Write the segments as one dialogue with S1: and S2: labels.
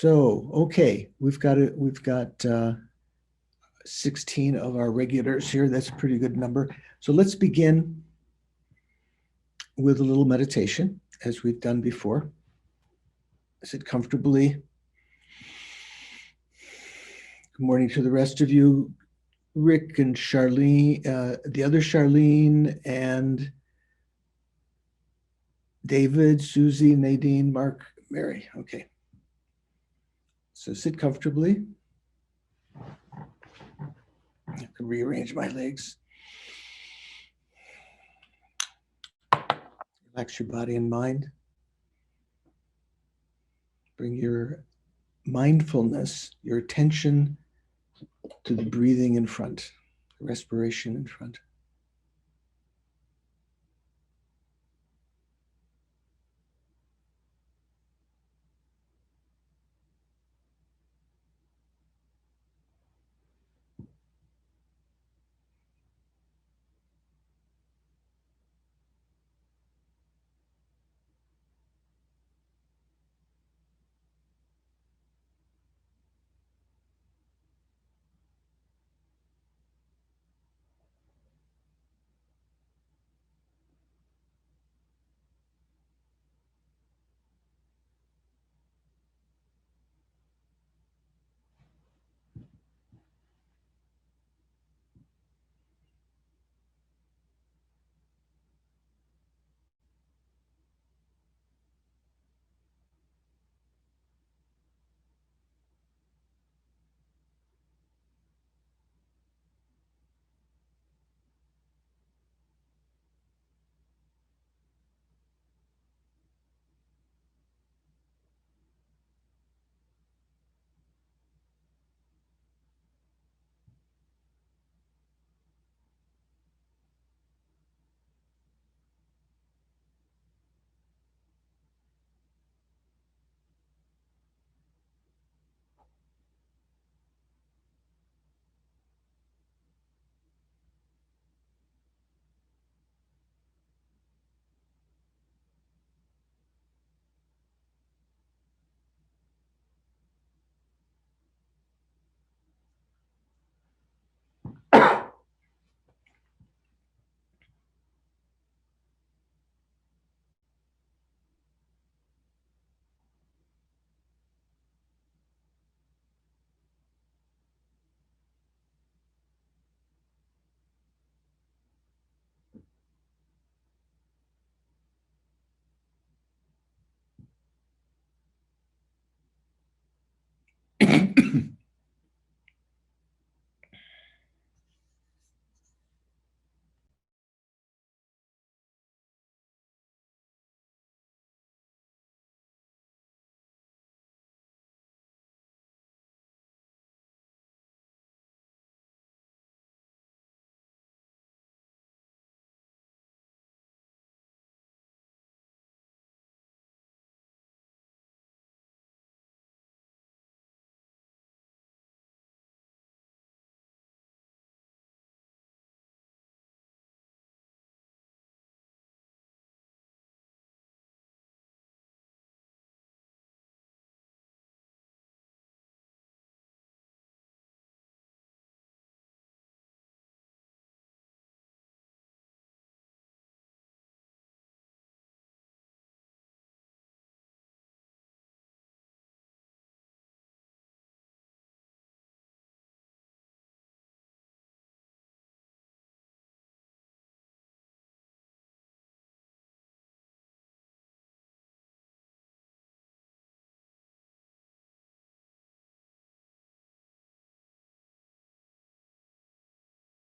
S1: So, okay, we've got 16 of our regulars here. That's a pretty good number. So let's begin with a little meditation, as we've done before. Sit comfortably. Good morning to the rest of you, Rick and Charlene, the other Charlene, and David, Susie, Nadine, Mark, Mary. Okay. So sit comfortably. I can rearrange my legs. Relax your body and mind. Bring your mindfulness, your attention to the breathing in front, the respiration in front.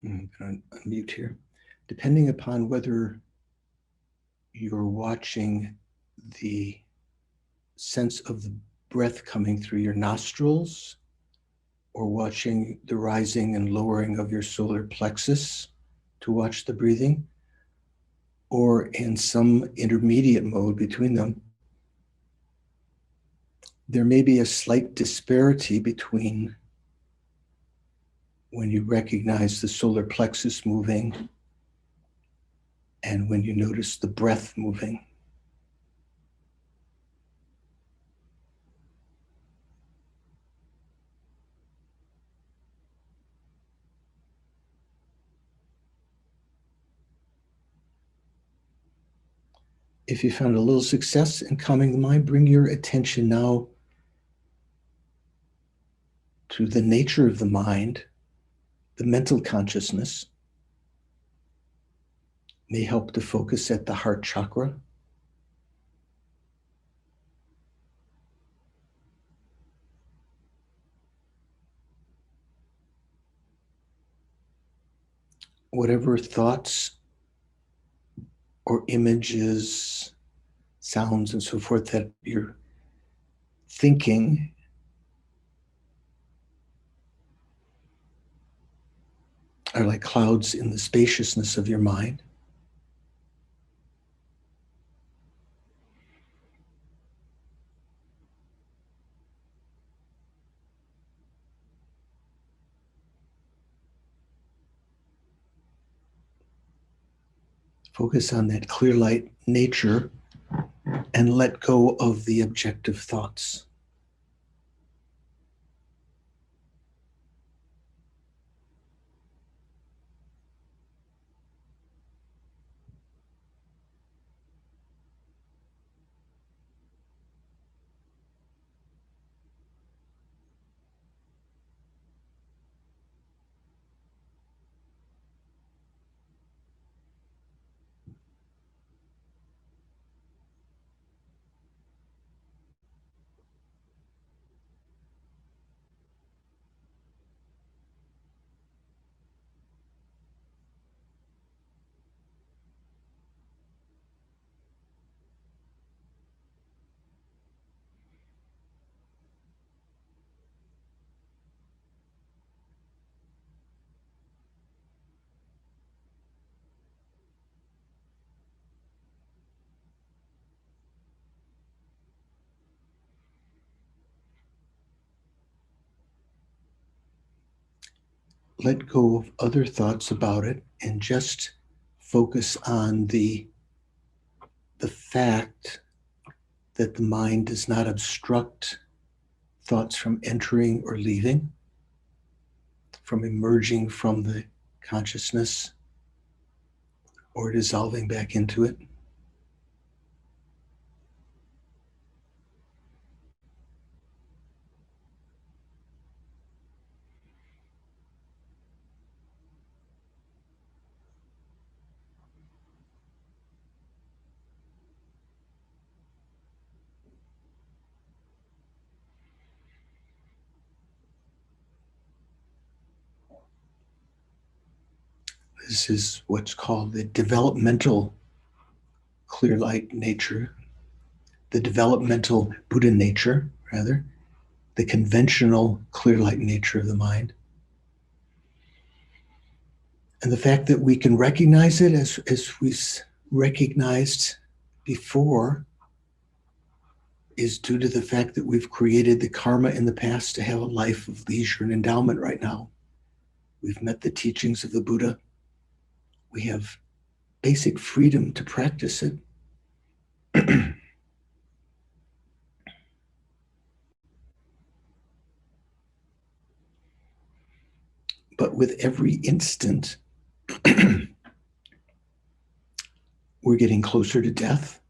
S1: I'm going to unmute here. Depending upon whether you're watching the sense of the breath coming through your nostrils or watching the rising and lowering of your solar plexus to watch the breathing, or in some intermediate mode between them, there may be a slight disparity between when you recognize the solar plexus moving and when you notice the breath moving. If you found a little success in calming the mind, bring your attention now to the nature of the mind. The mental consciousness may help to focus at the heart chakra. Whatever thoughts or images, sounds, and so forth that you're thinking, are like clouds in the spaciousness of your mind. Focus on that clear light nature and let go of the objective thoughts. Let go of other thoughts about it and just focus on the fact that the mind does not obstruct thoughts from entering or leaving, from emerging from the consciousness or dissolving back into it. This is what's called the developmental clear light nature, the developmental Buddha nature, rather, the conventional clear light nature of the mind. And the fact that we can recognize it as we recognized before is due to the fact that we've created the karma in the past to have a life of leisure and endowment right now. We've met the teachings of the Buddha. We have basic freedom to practice it. But with every instant, we're getting closer to death,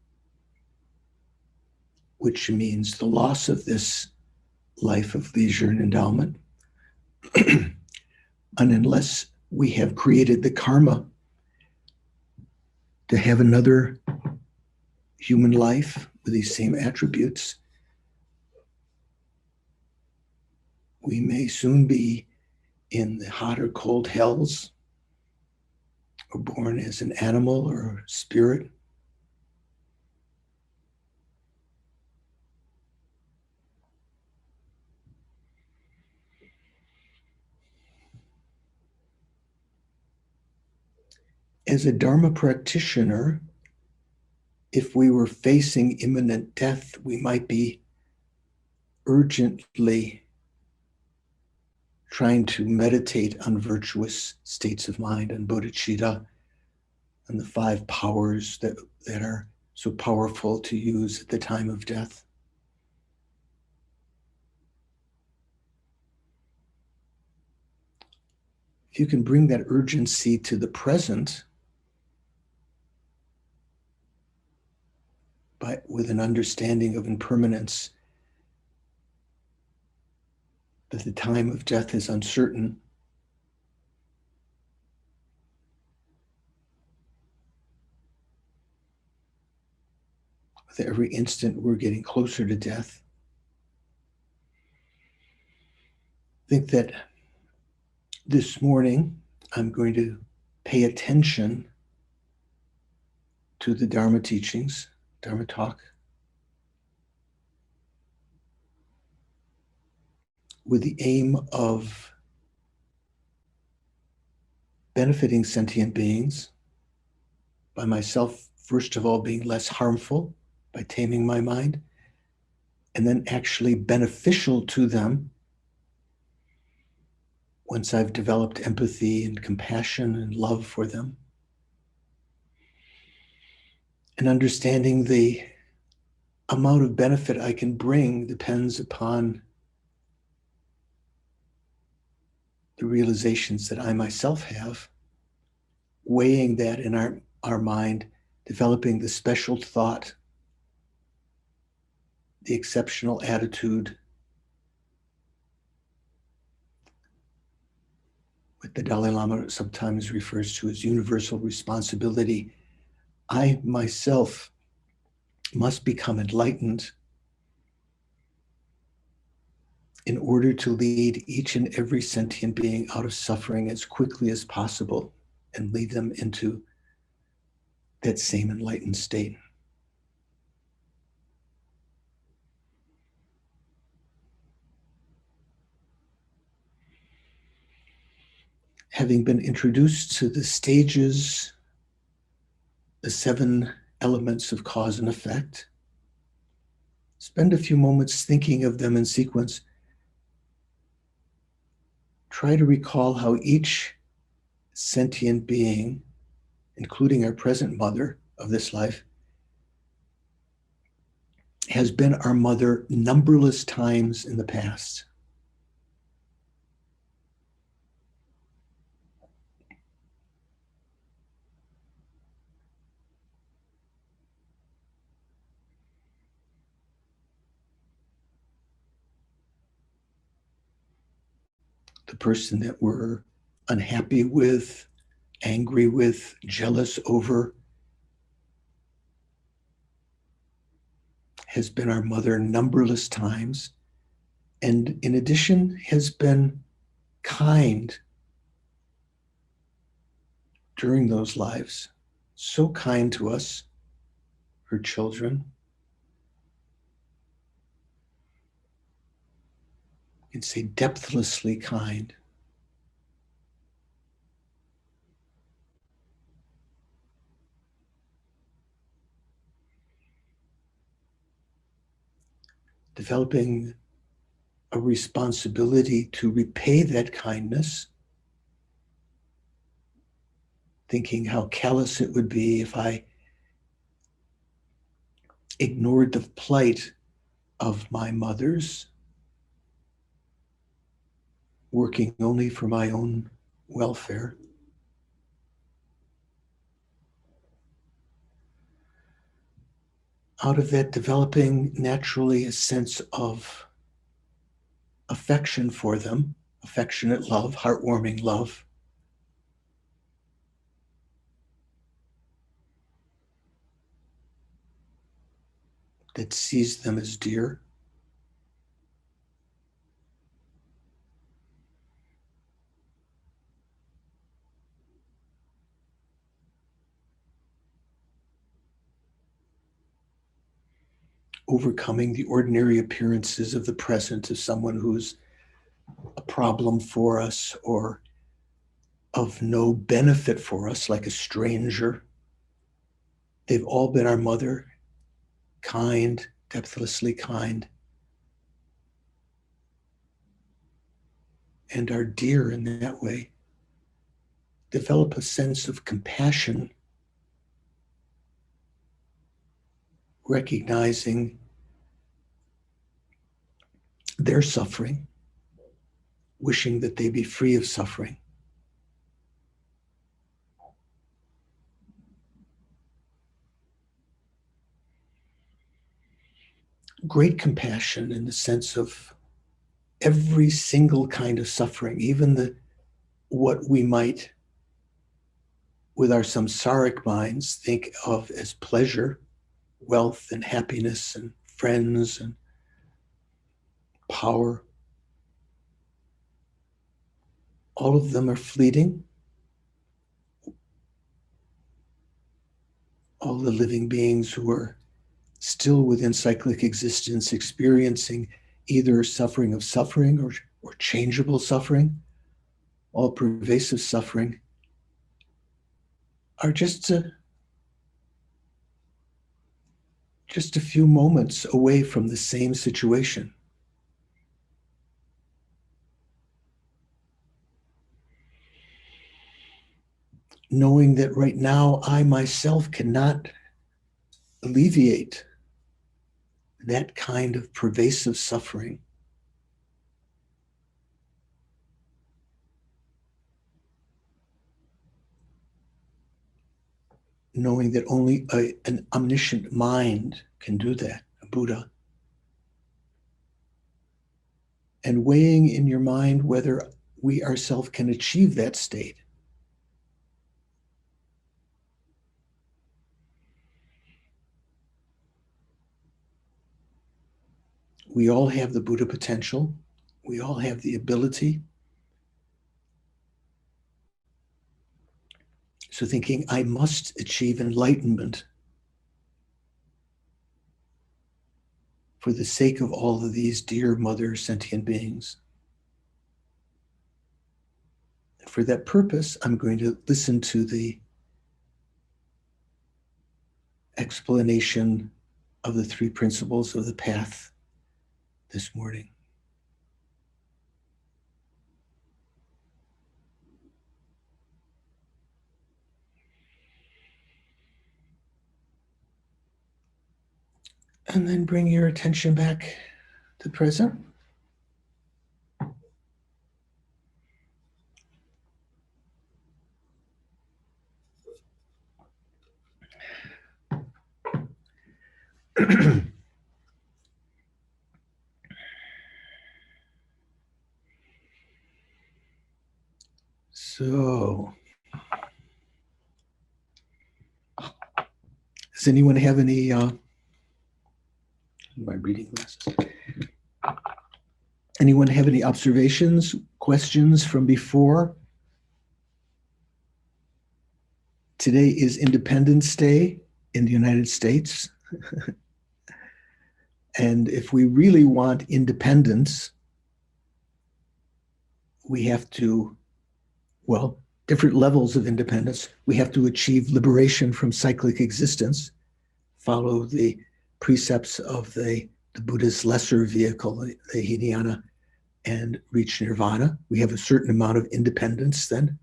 S1: which means the loss of this life of leisure and endowment. And unless we have created the karma to have another human life with these same attributes, we may soon be in the hot or cold hells, or born as an animal or a spirit. As a Dharma practitioner, if we were facing imminent death, we might be urgently trying to meditate on virtuous states of mind and bodhicitta and the 5 powers that are so powerful to use at the time of death. If you can bring that urgency to the present, with an understanding of impermanence, that the time of death is uncertain, with every instant we're getting closer to death. I think that this morning I'm going to pay attention to the Dharma teachings, Dharma talk, with the aim of benefiting sentient beings by myself, first of all, being less harmful by taming my mind, and then actually beneficial to them once I've developed empathy and compassion and love for them. And understanding the amount of benefit I can bring depends upon the realizations that I myself have, weighing that in our mind, developing the special thought, the exceptional attitude, what the Dalai Lama sometimes refers to as universal responsibility. I myself must become enlightened in order to lead each and every sentient being out of suffering as quickly as possible and lead them into that same enlightened state. Having been introduced to the stages, the 7 elements of cause and effect, spend a few moments thinking of them in sequence. Try to recall how each sentient being, including our present mother of this life, has been our mother numberless times in the past. The person that we're unhappy with, angry with, jealous over, has been our mother numberless times, and in addition has been kind during those lives, so kind to us, her children. You can say depthlessly kind. Developing a responsibility to repay that kindness, thinking how callous it would be if I ignored the plight of my mothers, working only for my own welfare. Out of that, developing naturally a sense of affection for them, affectionate love, heartwarming love. That sees them as dear. Overcoming the ordinary appearances of the present of someone who's a problem for us or of no benefit for us, like a stranger. They've all been our mother, kind, depthlessly kind, and are dear in that way. Develop a sense of compassion, recognizing their suffering, wishing that they be free of suffering. great compassion in the sense of every single kind of suffering, even what we might, with our samsaric minds, think of as pleasure, wealth and happiness and friends and power. All of them are fleeting. All the living beings who are still within cyclic existence, experiencing either suffering of suffering or changeable suffering, all pervasive suffering, are just a few moments away from the same situation. Knowing that right now I myself cannot alleviate that kind of pervasive suffering. Knowing that only an omniscient mind can do that, a Buddha. And weighing in your mind whether we ourselves can achieve that state. We all have the Buddha potential. We all have the ability. So thinking, I must achieve enlightenment for the sake of all of these dear mother sentient beings. For that purpose, I'm going to listen to the explanation of the three principles of the path this morning. And then bring your attention back to present. So, does anyone have any my reading glasses? Anyone have any observations, questions from before? Today is Independence Day in the United States. And if we really want independence, we have to, well, different levels of independence. We have to achieve liberation from cyclic existence, follow the precepts of the Buddha's lesser vehicle, the Hinayana, and reach nirvana. We have a certain amount of independence then.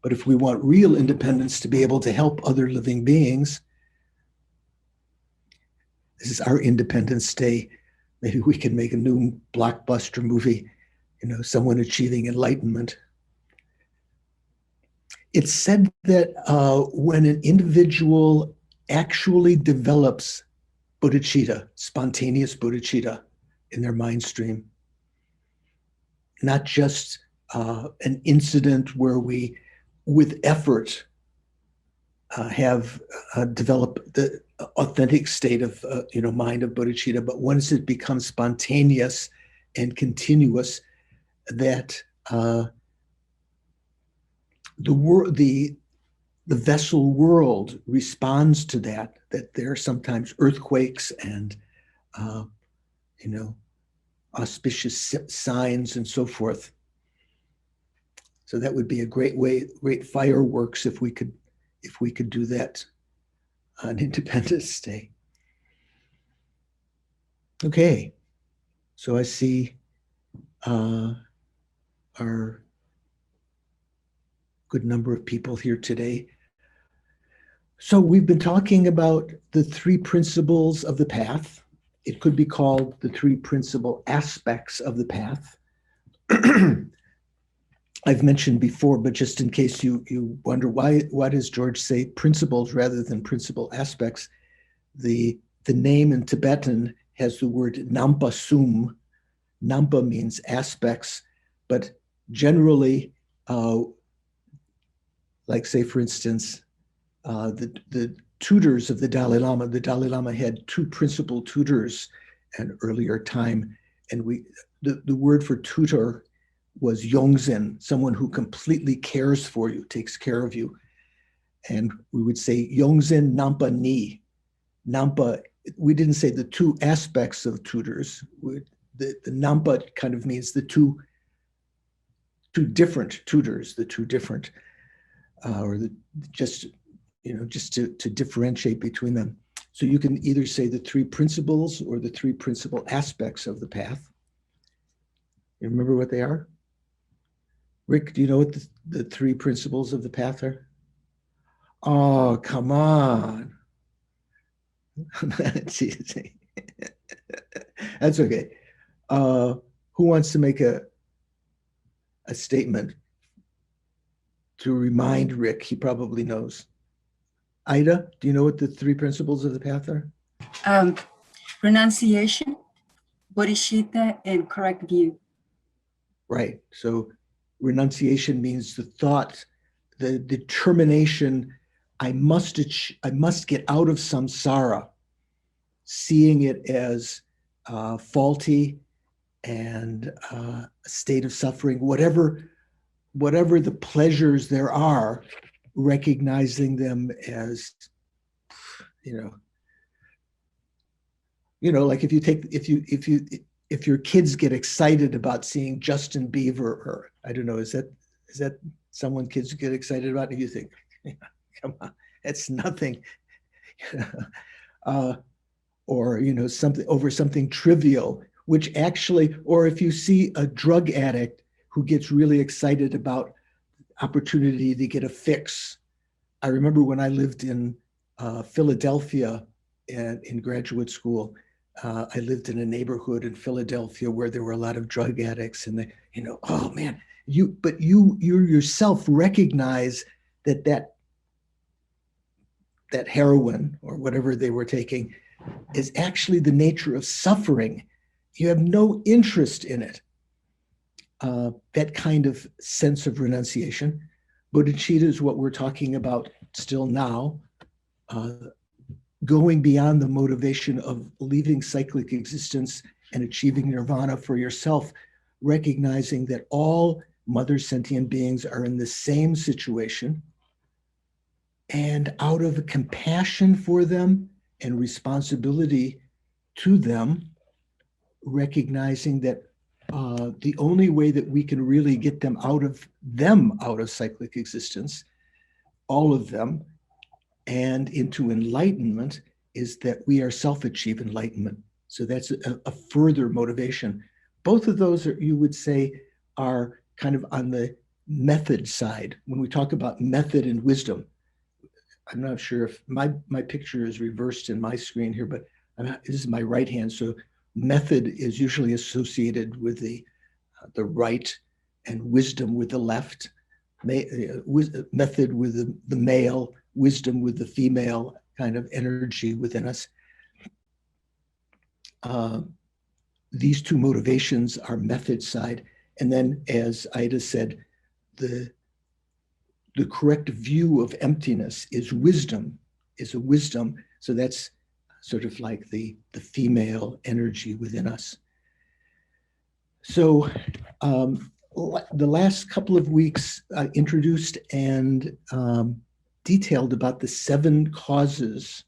S1: But if we want real independence to be able to help other living beings, this is our Independence Day. Maybe we can make a new blockbuster movie, someone achieving enlightenment. It's said that when an individual actually develops bodhicitta, spontaneous bodhicitta in their mind stream, not just an incident where we, with effort, have developed the authentic state of mind of bodhicitta, but once it becomes spontaneous and continuous, that the vessel world responds to that there are sometimes earthquakes and auspicious signs and so forth. So that would be a great fireworks if we could do that on Independence Day. Okay, so I see our good number of people here today. So we've been talking about the three principles of the path. It could be called the three principal aspects of the path. I've mentioned before, but just in case you wonder why does George say principles rather than principal aspects? The name in Tibetan has the word nampa sum. Nampa means aspects, but generally, like say, for instance, the tutors of the Dalai Lama had two principal tutors at an earlier time. And the word for tutor was yongzen, someone who completely cares for you, takes care of you. And we would say yongzen nampa ni. Nampa, we didn't say the two aspects of tutors. The nampa kind of means the two different tutors, the two different, just to differentiate between them. So you can either say the three principles or the three principal aspects of the path. You remember what they are? Rick, do you know what the three principles of the path are? Oh, come on. That's easy. That's okay. Who wants to make a statement to remind Rick? He probably knows. Ida, do you know what the three principles of the path are?
S2: Renunciation, bodhicitta, and correct view.
S1: Right. So renunciation means the thought, the determination, I must get out of samsara, seeing it as faulty and a state of suffering, whatever the pleasures there are, recognizing them as, like if your kids get excited about seeing Justin Bieber, or I don't know, is that someone kids get excited about? And you think, come on, it's nothing. Or something trivial, which actually, or if you see a drug addict who gets really excited about opportunity to get a fix. I remember when I lived in Philadelphia in graduate school, I lived in a neighborhood in Philadelphia where there were a lot of drug addicts, and oh man, you yourself recognize that heroin or whatever they were taking is actually the nature of suffering. You have no interest in it. That kind of sense of renunciation. Bodhicitta is what we're talking about still now, going beyond the motivation of leaving cyclic existence and achieving nirvana for yourself, recognizing that all mother sentient beings are in the same situation, and out of compassion for them and responsibility to them, recognizing that the only way that we can really get them out of cyclic existence, all of them, and into enlightenment, is that we ourselves achieve enlightenment. So that's a further motivation. Both of those you would say, are kind of on the method side. When we talk about method and wisdom, I'm not sure if my picture is reversed in my screen here, but this is my right hand. So method is usually associated with the right, and wisdom with the left. Method with the male, wisdom with the female kind of energy within us. These two motivations are method side. And then, as Ida said, the correct view of emptiness is wisdom, is a wisdom. So that's sort of like the female energy within us. So the last couple of weeks introduced and detailed about the 7 causes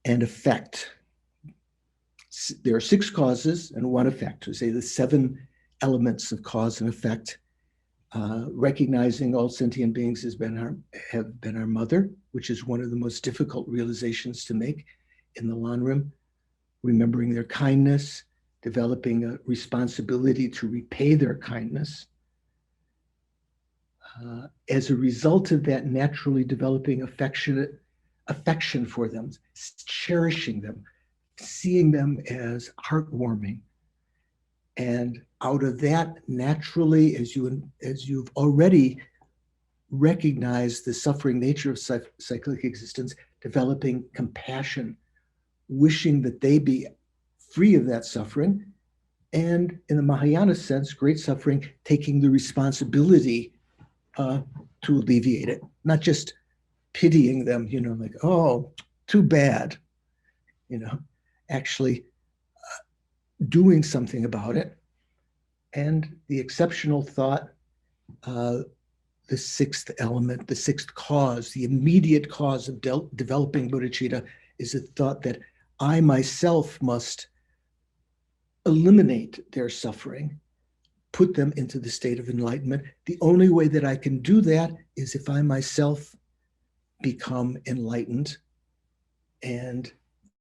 S1: and effect. There are 6 causes and 1 effect. We say the 7 elements of cause and effect. Recognizing all sentient beings have been our mother, which is one of the most difficult realizations to make in the Lanrim. Remembering their kindness, developing a responsibility to repay their kindness. As a result of that, naturally developing affection for them, cherishing them, seeing them as heartwarming. And out of that, naturally, as you've already recognized the suffering nature of cyclic existence, developing compassion, wishing that they be free of that suffering. And in the Mahayana sense, great suffering, taking the responsibility to alleviate it, not just pitying them, like, oh, too bad, actually doing something about it. And the exceptional thought, the sixth element, the sixth cause, the immediate cause of developing bodhicitta is a thought that I myself must eliminate their suffering, put them into the state of enlightenment. The only way that I can do that is if I myself become enlightened. And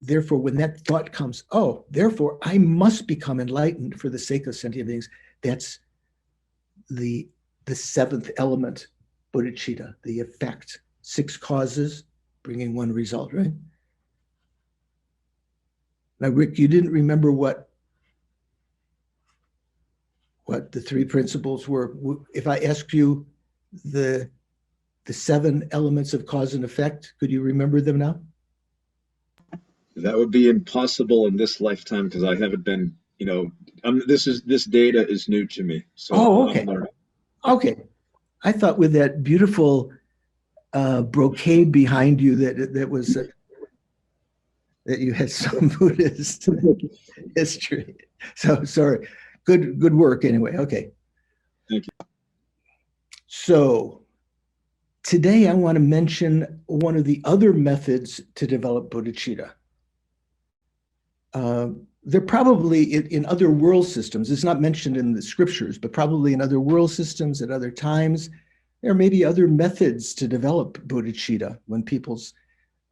S1: therefore, when that thought comes, oh, therefore I must become enlightened for the sake of sentient beings, that's the seventh element, bodhicitta, the effect. 6 causes, bringing 1 result, right? Now, Rick, you didn't remember what the 3 principles were. If I asked you the 7 elements of cause and effect, could you remember them now?
S3: That would be impossible in this lifetime because I haven't been, this data is new to me. So
S1: okay. Okay. I thought with that beautiful brocade behind you that was that you had some Buddhist history. So sorry. Good work anyway. Okay.
S3: Thank you.
S1: So today I want to mention one of the other methods to develop bodhicitta. They're probably in other world systems. It's not mentioned in the scriptures, but probably in other world systems at other times. There may be other methods to develop bodhicitta when people's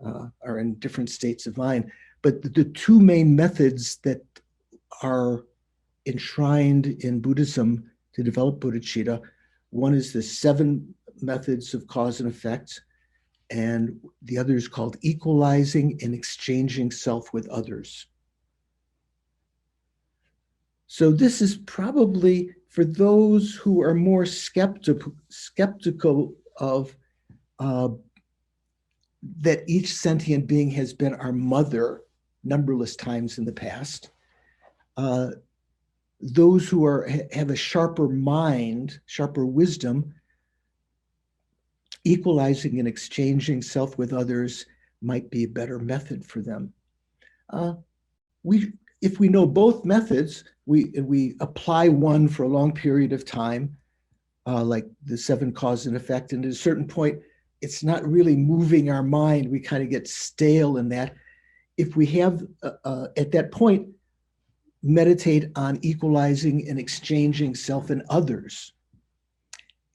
S1: are in different states of mind. But the 2 main methods that are enshrined in Buddhism to develop bodhicitta, one is the 7 methods of cause and effect, and the other is called equalizing and exchanging self with others. So this is probably for those who are more skeptical of that each sentient being has been our mother numberless times in the past. Those who have a sharper mind, sharper wisdom, equalizing and exchanging self with others might be a better method for them. If we know both methods, we apply one for a long period of time, like the 7 cause and effect, and at a certain point, it's not really moving our mind. We kind of get stale in that. If we have, at that point, meditate on equalizing and exchanging self and others,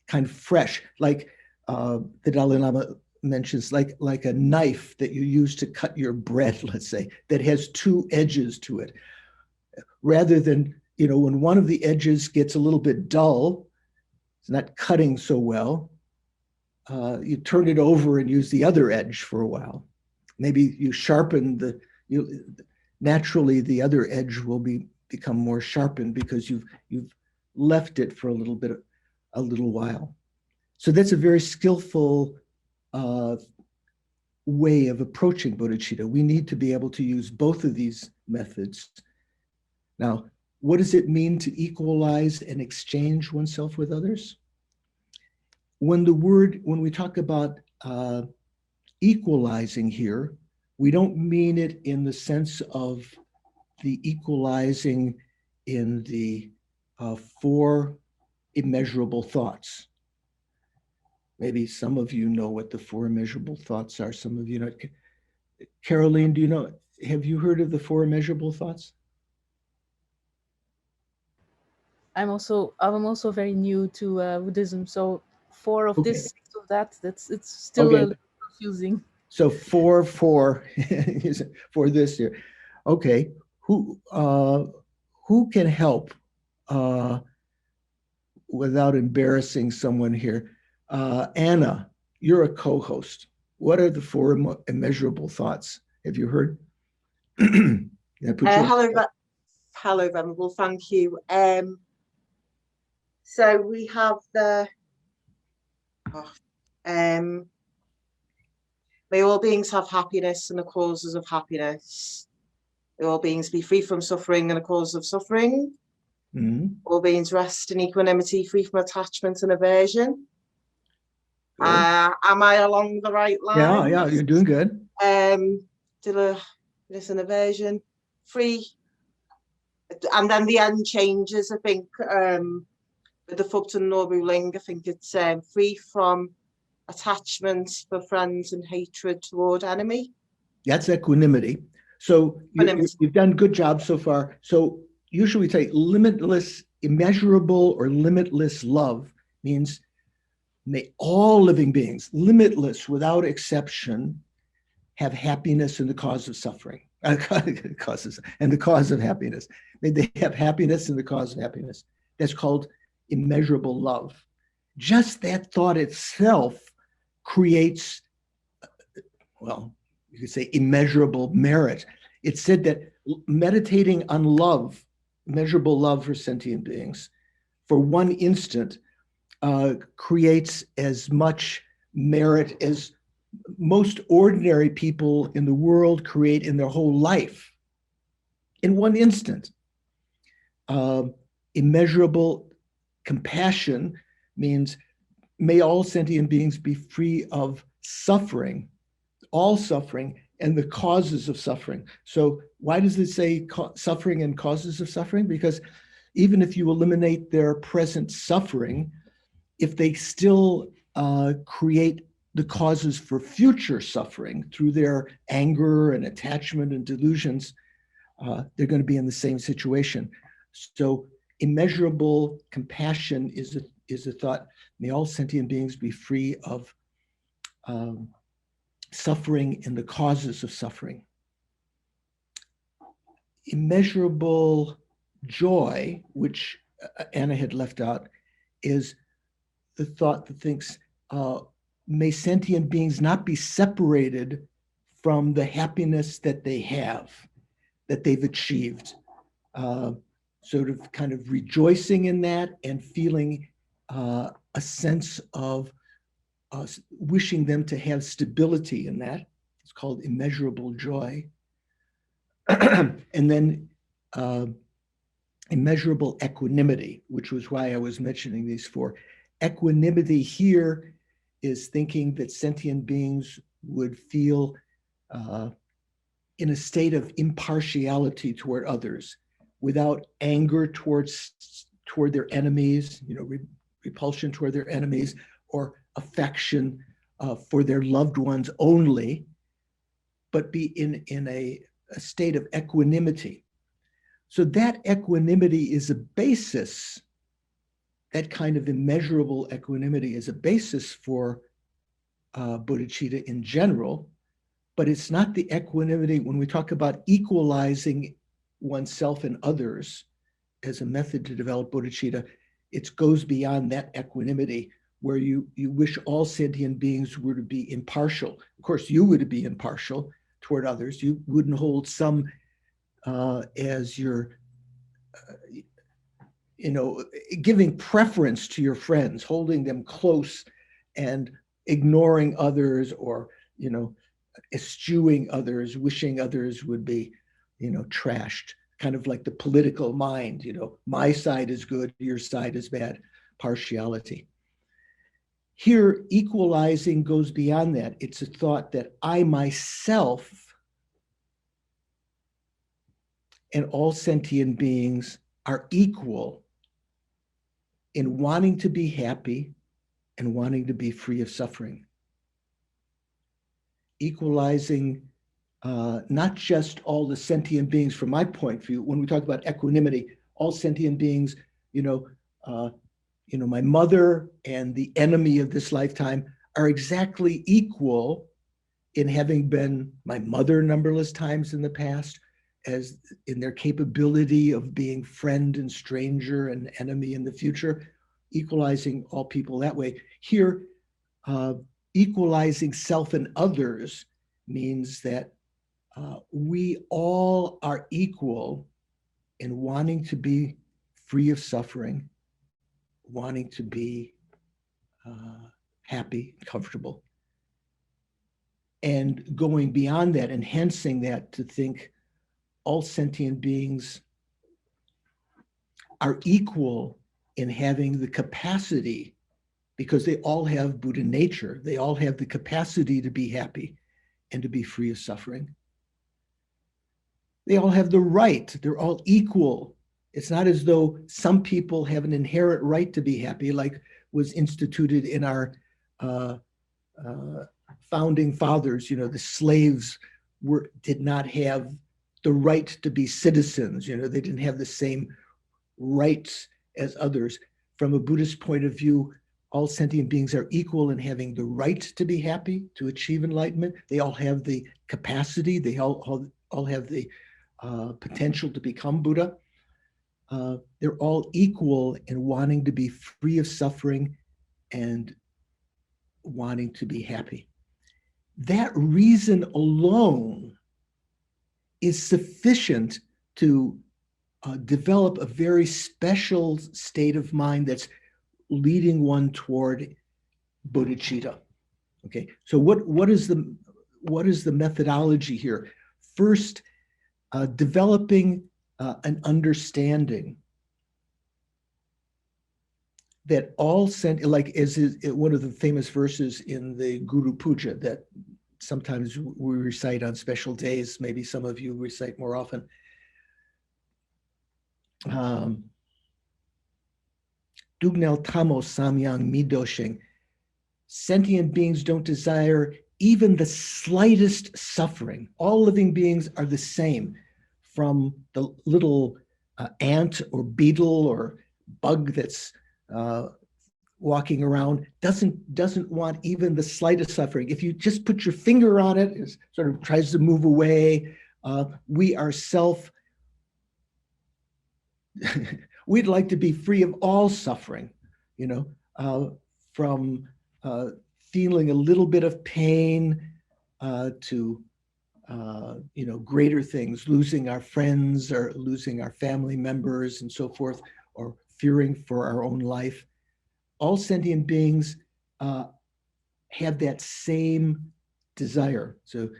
S1: kind of fresh, like the Dalai Lama mentions, like a knife that you use to cut your bread, let's say, that has 2 edges to it. Rather than, when one of the edges gets a little bit dull, it's not cutting so well, you turn it over and use the other edge for a while. Maybe you sharpen naturally the other edge will become more sharpened because you've left it for a little while. So that's a very skillful way of approaching bodhicitta. We need to be able to use both of these methods. Now, what does it mean to equalize and exchange oneself with others? When we talk about equalizing here, we don't mean it in the sense of the equalizing in the 4 immeasurable thoughts. Maybe some of you know what the 4 immeasurable thoughts are. Some of you not. Caroline, do you know? Have you heard of the 4 immeasurable thoughts?
S4: I'm also very new to Buddhism, so 4 of this, 6 of that. It's still a little confusing.
S1: So 4 for this year. Okay, who can help without embarrassing someone here? Anna, you're a co-host. What are the 4 immeasurable thoughts? Have you heard?
S5: Hello, Venerable. Thank you. So we have may all beings have happiness and the causes of happiness. May all beings be free from suffering and a cause of suffering.
S1: Mhm.
S5: All beings rest in equanimity, free from attachment and aversion.
S1: Good.
S5: Am I along the right
S1: Yeah,
S5: line?
S1: yeah, you're doing good.
S5: This and aversion, free. And then the end changes, I think, with the Phupton Nobu Ling, I think it's free from attachment for friends and hatred toward enemy.
S1: That's equanimity. So
S5: Equanimity.
S1: you've done good job so far. So usually we say limitless, immeasurable, or limitless love means may all living beings, limitless, without exception, have happiness in the cause of suffering, and the cause of happiness. May they have happiness in the cause of happiness. That's called immeasurable love. Just that thought itself creates, well, you could say immeasurable merit. It's said that meditating on love, measurable love for sentient beings, for one instant, creates as much merit as most ordinary people in the world create in their whole life, in one instant. Immeasurable compassion means may all sentient beings be free of suffering, all suffering, and the causes of suffering. So why does it say suffering and causes of suffering? Because even if you eliminate their present suffering, if they still create the causes for future suffering through their anger and attachment and delusions, they're going to be in the same situation. So immeasurable compassion is a thought. May all sentient beings be free of suffering and the causes of suffering. Immeasurable joy, which Anna had left out, is the thought that thinks, may sentient beings not be separated from the happiness that they have, that they've achieved. Sort of kind of rejoicing in that and feeling a sense of wishing them to have stability in that. It's called immeasurable joy. And then immeasurable equanimity, which was why I was mentioning these four. Equanimity here is thinking that sentient beings would feel in a state of impartiality toward others, without anger toward their enemies, repulsion toward their enemies, or affection for their loved ones only, but be in a state of equanimity. So that equanimity is a basis, that kind of immeasurable equanimity is a basis for bodhicitta in general, but it's not the equanimity when we talk about equalizing oneself and others as a method to develop bodhicitta. It goes beyond that equanimity where you wish all sentient beings were to be impartial. Of course, you would be impartial toward others. You wouldn't hold some as your, giving preference to your friends, holding them close and ignoring others, or, eschewing others, wishing others would be, trashed, kind of like the political mind, my side is good, your side is bad, partiality. Here, equalizing goes beyond that. It's a thought that I myself and all sentient beings are equal in wanting to be happy and wanting to be free of suffering. Equalizing not just all the sentient beings from my point of view. When we talk about equanimity, all sentient beings, my mother and the enemy of this lifetime are exactly equal in having been my mother numberless times in the past, as in their capability of being friend and stranger and enemy in the future, equalizing all people that way. Here, equalizing self and others means that we all are equal in wanting to be free of suffering, wanting to be happy, comfortable, and going beyond that, enhancing that to think all sentient beings are equal in having the capacity, because they all have Buddha nature, they all have the capacity to be happy and to be free of suffering. They all have the right, they're all equal. It's not as though some people have an inherent right to be happy, like was instituted in our founding fathers. You know, the slaves did not have the right to be citizens. You know, they didn't have the same rights as others. From a Buddhist point of view, all sentient beings are equal in having the right to be happy, to achieve enlightenment. They all have the capacity, they all have the potential to become Buddha. They're all equal in wanting to be free of suffering and wanting to be happy. That reason alone is sufficient to develop a very special state of mind that's leading one toward bodhicitta. Okay, so what is the methodology here? First, developing an understanding that all like as is one of the famous verses in the Guru Puja that sometimes we recite on special days, maybe some of you recite more often. Dugnel tamo samyang midoshing. Sentient beings don't desire even the slightest suffering. All living beings are the same, from the little ant or beetle or bug that's walking around, doesn't want even the slightest suffering. If you just put your finger on it, it sort of tries to move away. We ourselves, we'd like to be free of all suffering, you know, from feeling a little bit of pain to you know, greater things, losing our friends or losing our family members and so forth, or fearing for our own life. All sentient beings have that same desire. So,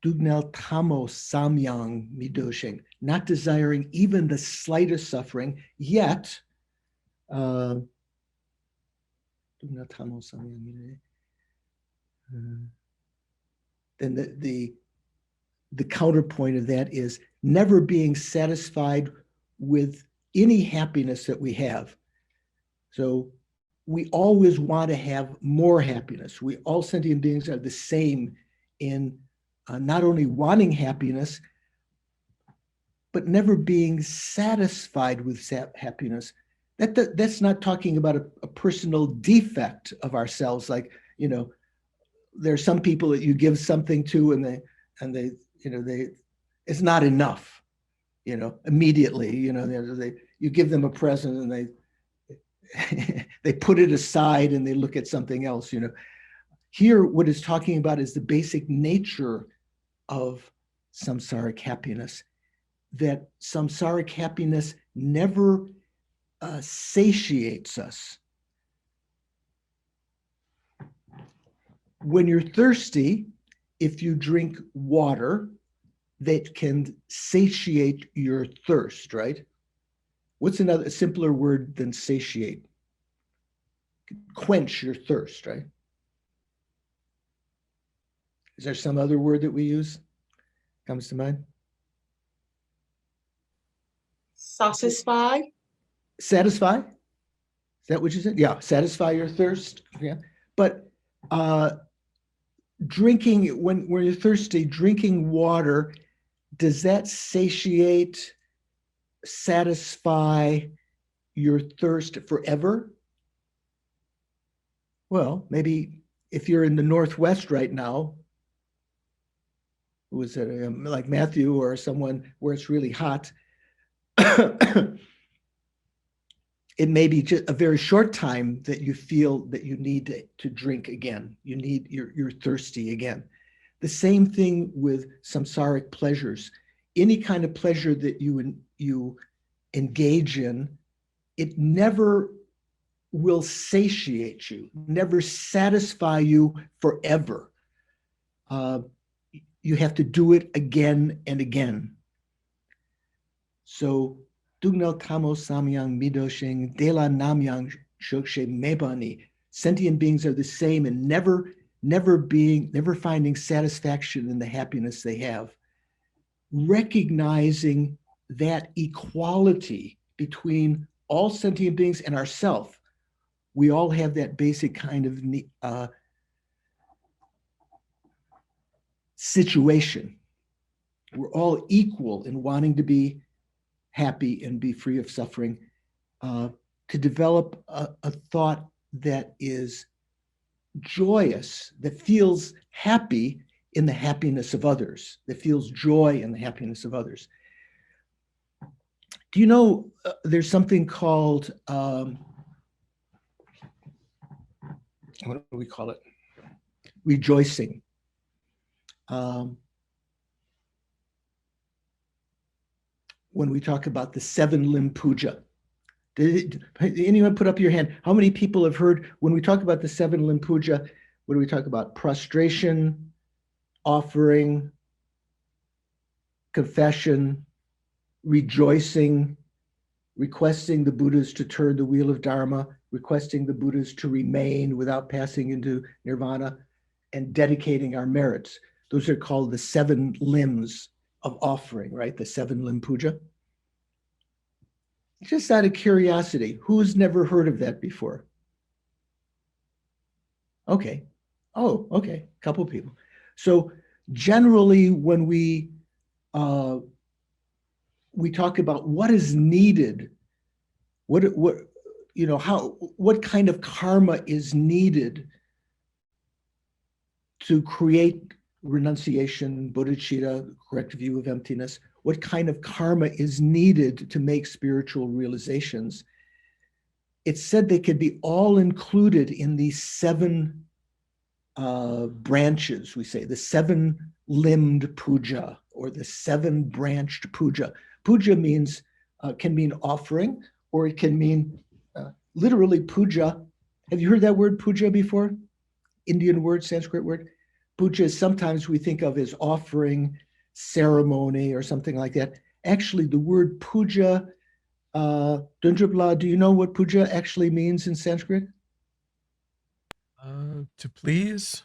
S1: dugnal tamo samyang midoshing, not desiring even the slightest suffering, yet, dugnal tamo samyang midoshing. Then the counterpoint of that is never being satisfied with any happiness that we have. So we always want to have more happiness. We all sentient beings are the same in not only wanting happiness, but never being satisfied with happiness. That's not talking about a personal defect of ourselves, like, you know, there's some people that you give something to and they you know, it's not enough, you know, immediately, you know, you give them a present and they put it aside and they look at something else, you know. Here, what it's talking about is the basic nature of samsaric happiness, that samsaric happiness never satiates us. When you're thirsty, if you drink water, that can satiate your thirst, right? What's another simpler word than satiate? Quench your thirst, right? Is there some other word that we use? Comes to mind?
S5: Satisfy.
S1: Satisfy? Is that what you said? Yeah, satisfy your thirst. Yeah, but drinking, when you're thirsty, drinking water, does that satiate, satisfy your thirst forever? Well, maybe if you're in the Northwest right now, was it like Matthew or someone where it's really hot, it may be just a very short time that you feel that you need to drink again. You're thirsty again. The same thing with samsaric pleasures. Any kind of pleasure that you engage in, it never will satiate you, never satisfy you forever. you have to do it again and again. So, Dugnal Kamo Samyang Midoshing Dela Namyang Shokshe Mebani. Sentient beings are the same and never finding satisfaction in the happiness they have. Recognizing that equality between all sentient beings and ourselves. We all have that basic kind of situation. We're all equal in wanting to be happy and be free of suffering. To develop a thought that is joyous, that feels happy in the happiness of others, that feels joy in the happiness of others. Do you know there's something called, what do we call it? Rejoicing. When we talk about the 7-limb puja. Did anyone put up your hand? How many people have heard, when we talk about the 7-limb puja, what do we talk about? Prostration, offering, confession, rejoicing, requesting the Buddhas to turn the wheel of Dharma, requesting the Buddhas to remain without passing into nirvana, and dedicating our merits. Those are called the 7 limbs of offering, right? The 7-limb puja. Just out of curiosity, who's never heard of that before? Okay. Oh, okay. A couple of people. So generally, when we talk about what is needed, what kind of karma is needed to create renunciation, bodhicitta, correct view of emptiness, what kind of karma is needed to make spiritual realizations. It's said they could be all included in these 7 branches, we say, the 7-limbed puja or the 7-branched puja. Puja means, can mean offering, or it can mean literally puja. Have you heard that word puja before? Indian word, Sanskrit word. Puja is sometimes we think of as offering, ceremony, or something like that. Actually, the word puja, Dundrabla, do you know what puja actually means in Sanskrit?
S6: To please.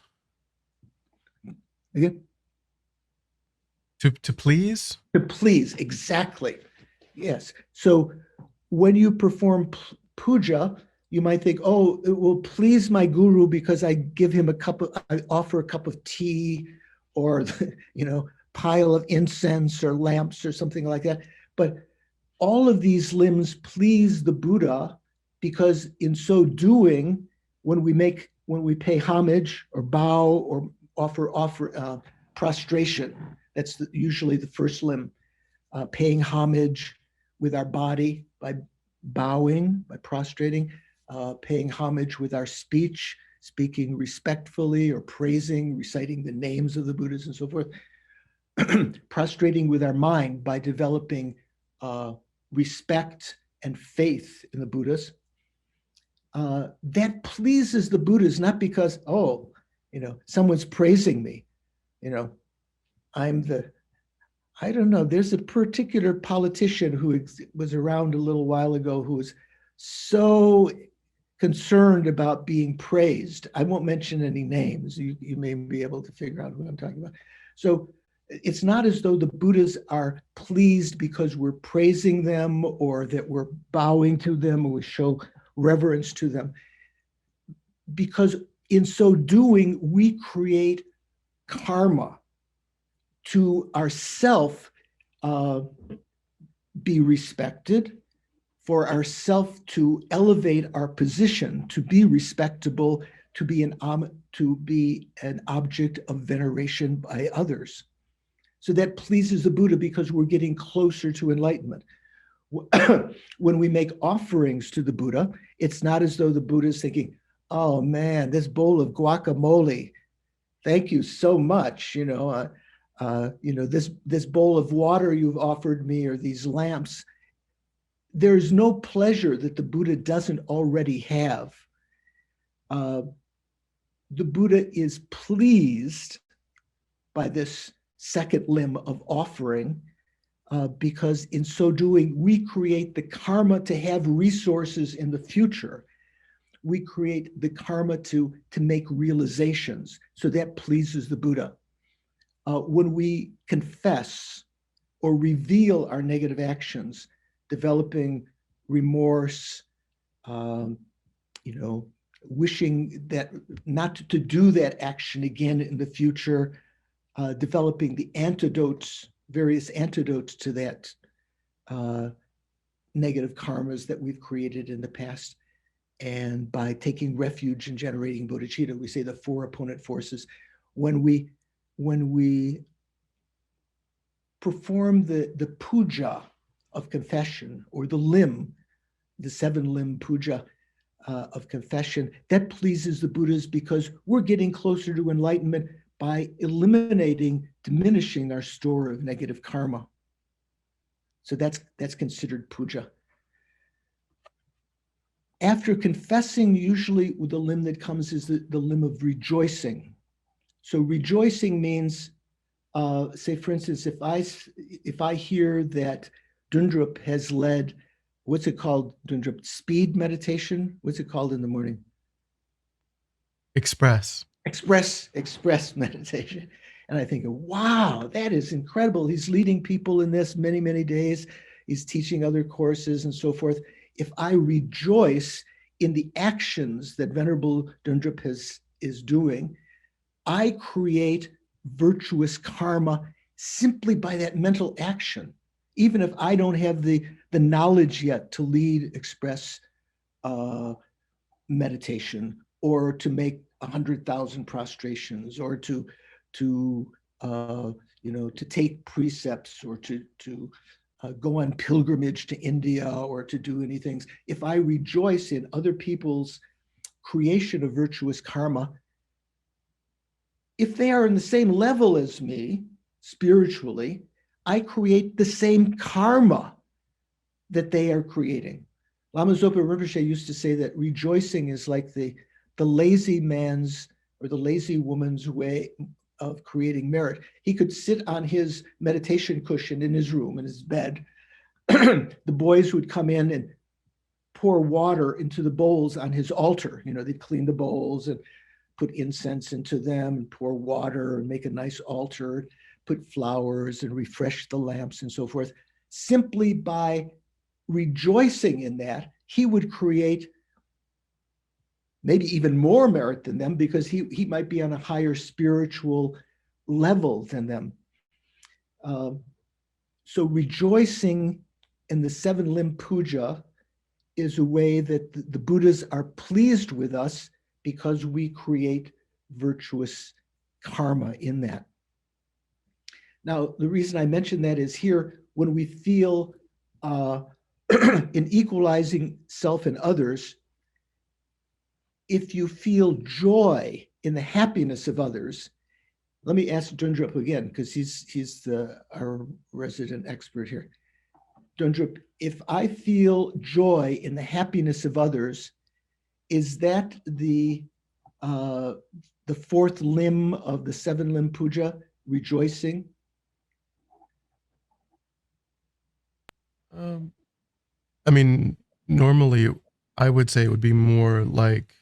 S1: Again?
S6: To please.
S1: To please, exactly. Yes. So when you perform puja, you might think, oh, it will please my guru because I offer a cup of tea, or pile of incense or lamps or something like that. But all of these limbs please the Buddha because in so doing, when we pay homage or bow or offer prostration, that's usually the first limb, paying homage with our body by bowing, by prostrating, paying homage with our speech, speaking respectfully or praising, reciting the names of the Buddhas and so forth, prostrating with our mind by developing respect and faith in the Buddhas. That pleases the Buddhas, not because, someone's praising me, I don't know, there's a particular politician who was around a little while ago who was so concerned about being praised. I won't mention any names. You may be able to figure out who I'm talking about. So it's not as though the Buddhas are pleased because we're praising them or that we're bowing to them or we show reverence to them. Because in so doing, we create karma to ourself, be respected, for ourself to elevate our position, to be respectable, to be an object of veneration by others. So that pleases the Buddha because we're getting closer to enlightenment. When we make offerings to the Buddha, it's not as though the Buddha is thinking, oh man, this bowl of guacamole, thank you so much. This bowl of water you've offered me, or these lamps. There's no pleasure that the Buddha doesn't already have. The Buddha is pleased by this second limb of offering, because in so doing, we create the karma to have resources in the future. We create the karma to make realizations. So that pleases the Buddha. When we confess or reveal our negative actions, developing remorse, wishing that not to do that action again in the future, developing the antidotes, various antidotes to that negative karmas that we've created in the past. And by taking refuge in generating bodhicitta, we say the four opponent forces. When we perform the puja of confession, or the seven limb puja of confession, that pleases the Buddhas because we're getting closer to enlightenment by diminishing our store of negative karma. So that's considered puja. After confessing, usually the limb that comes is the limb of rejoicing. So rejoicing means, say for instance, if I hear that Dundrup has led, what's it called, Dundrup? Speed meditation? What's it called in the morning?
S6: Express
S1: meditation. And I think, wow, that is incredible. He's leading people in this many, many days. He's teaching other courses and so forth. If I rejoice in the actions that Venerable Dundrup is doing, I create virtuous karma simply by that mental action, even if I don't have the knowledge yet to lead express meditation, or to make 100,000 prostrations, or to take precepts, or to go on pilgrimage to India, or to do any things. If I rejoice in other people's creation of virtuous karma, if they are in the same level as me spiritually, I create the same karma that they are creating. Lama Zopa Rinpoche used to say that rejoicing is like the lazy man's or the lazy woman's way of creating merit. He could sit on his meditation cushion in his room, in his bed. The boys would come in and pour water into the bowls on his altar. They'd clean the bowls and put incense into them and pour water and make a nice altar, put flowers and refresh the lamps and so forth. Simply by rejoicing in that, he would create maybe even more merit than them, because he might be on a higher spiritual level than them. So rejoicing in the seven limb puja is a way that the Buddhas are pleased with us, because we create virtuous karma in that. Now, the reason I mention that is here, when we feel in equalizing self and others, if you feel joy in the happiness of others, let me ask Dundrup again, because he's our resident expert here. Dundrup, if I feel joy in the happiness of others, is that the fourth limb of the seven limb puja, rejoicing?
S6: I mean, normally I would say it would be more like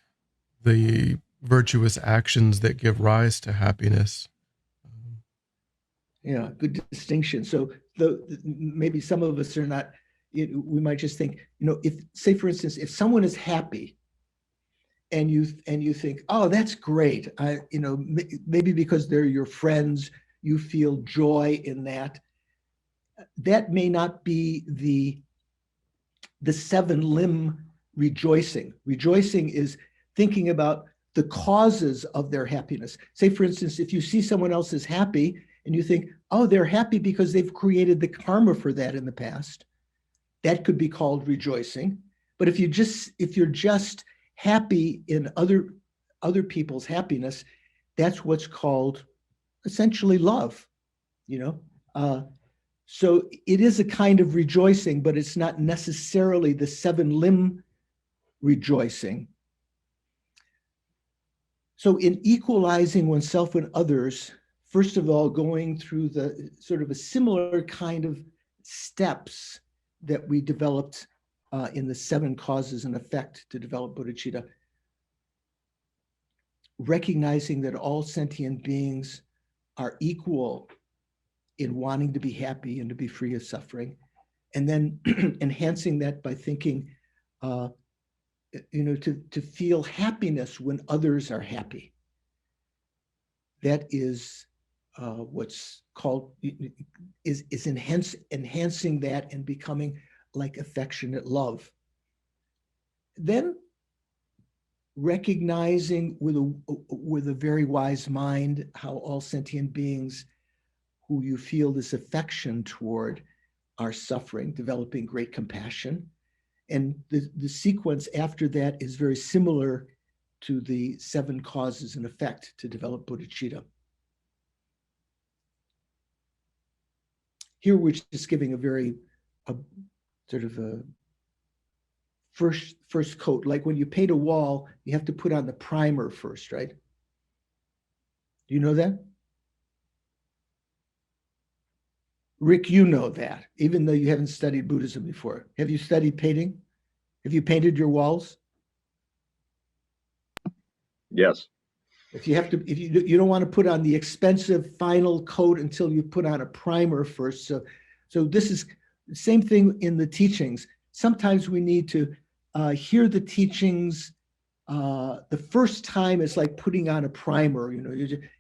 S6: the virtuous actions that give rise to happiness.
S1: Yeah, good distinction. So maybe some of us are not, we might just think, if, say for instance, if someone is happy and you think, oh, that's great. Maybe because they're your friends, you feel joy in that. That may not be the seven limb rejoicing. Rejoicing is thinking about the causes of their happiness. Say, for instance, if you see someone else is happy and you think, oh, they're happy because they've created the karma for that in the past, that could be called rejoicing. But if you're just happy in other people's happiness, that's what's called essentially love, So it is a kind of rejoicing, but it's not necessarily the seven limb rejoicing. So in equalizing oneself and others first of all, going through the sort of a similar kind of steps that we developed in the 7 causes and effect to develop bodhicitta, recognizing that all sentient beings are equal in wanting to be happy and to be free of suffering, and then enhancing that by thinking, to feel happiness when others are happy. That is what's called, is enhancing that and becoming like affectionate love. Then recognizing with a very wise mind how all sentient beings who you feel this affection toward are suffering, developing great compassion. And the sequence after that is very similar to the 7 causes and effect to develop bodhicitta. Here we're just giving a very sort of a first coat. Like when you paint a wall, you have to put on the primer first, right? Do you know that? Rick, you know that, even though you haven't studied Buddhism before. Have you studied painting? Have you painted your walls?
S3: Yes.
S1: If you don't want to put on the expensive final coat until you put on a primer first. So this is the same thing in the teachings. Sometimes we need to hear the teachings. The first time is like putting on a primer.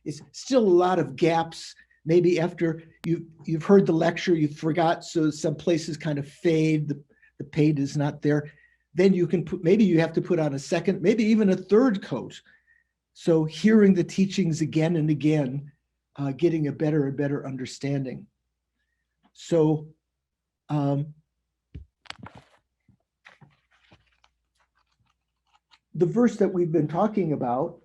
S1: It's still a lot of gaps. Maybe after you've heard the lecture, you forgot, so some places kind of fade. The paint is not there. Then you can maybe you have to put on a second, maybe even a third coat. So hearing the teachings again and again, getting a better and better understanding. So the verse that we've been talking about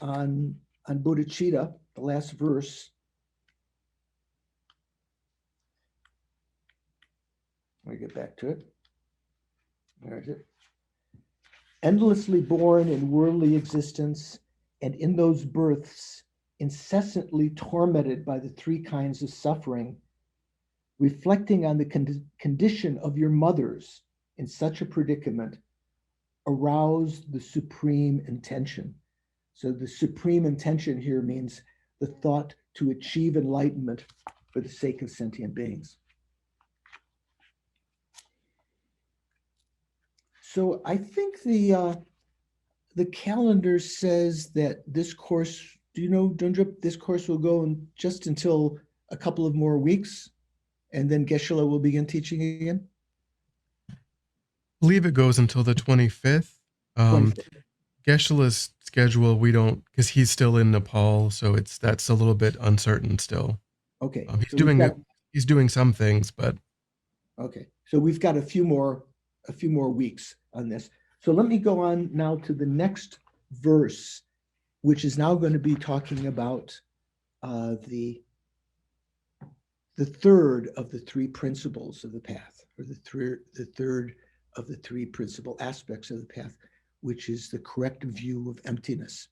S1: on bodhicitta, the last verse, let me get back to it. There is it. Endlessly born in worldly existence, and in those births, incessantly tormented by the 3 kinds of suffering, reflecting on the condition of your mothers in such a predicament, arouse the supreme intention. So the supreme intention here means the thought to achieve enlightenment for the sake of sentient beings. So I think the calendar says that this course, do you know, Dundrup, this course will go just until a couple of more weeks, and then Geshe will begin teaching again?
S6: I believe it goes until the 25th.
S1: 25th.
S6: Geshe-la's schedule, we don't, because he's still in Nepal, so that's a little bit uncertain still.
S1: Okay.
S6: He's doing some things, but
S1: okay. So we've got a few more weeks on this. So let me go on now to the next verse, which is now going to be talking about the third of the 3 principles of the path, or the third of the 3 principal aspects of the path, which is the correct view of emptiness.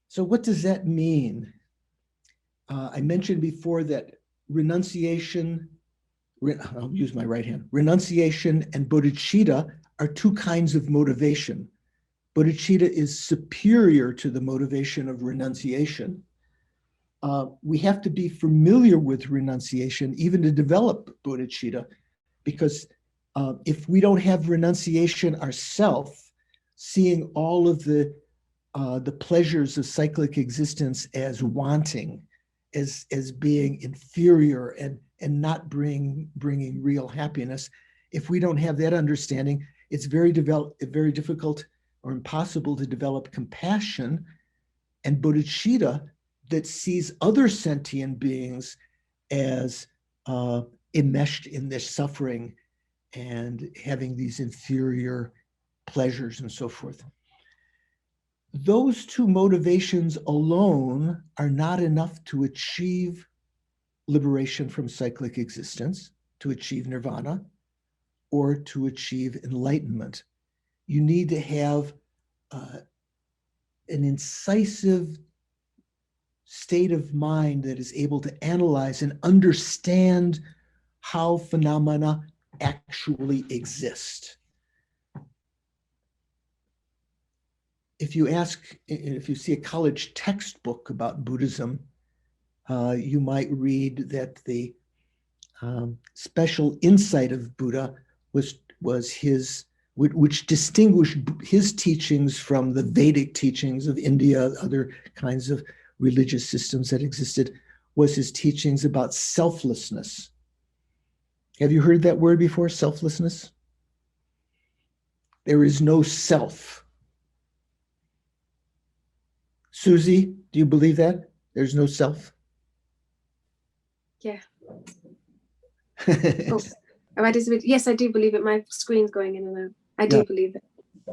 S1: So what does that mean? I mentioned before that renunciation, I'll use my right hand, renunciation and bodhicitta are 2 kinds of motivation. Bodhicitta is superior to the motivation of renunciation. We have to be familiar with renunciation even to develop bodhicitta, because if we don't have renunciation ourselves, seeing all of the pleasures of cyclic existence as wanting, as being inferior and not bringing real happiness, if we don't have that understanding, it's very difficult or impossible to develop compassion and bodhicitta that sees other sentient beings as enmeshed in this suffering and having these inferior pleasures and so forth. Those 2 motivations alone are not enough to achieve liberation from cyclic existence, to achieve nirvana, or to achieve enlightenment. You need to have an incisive state of mind that is able to analyze and understand how phenomena actually exist. If you see a college textbook about Buddhism, you might read that the special insight of Buddha was his, which distinguished his teachings from the Vedic teachings of India, other kinds of religious systems that existed, was his teachings about selflessness. Have you heard that word before, selflessness? There is no self. Susie, do you believe that? There's no self?
S7: Yeah. Oh, I disagree. Yes, I do believe it. My screen's going in and out. I do believe it.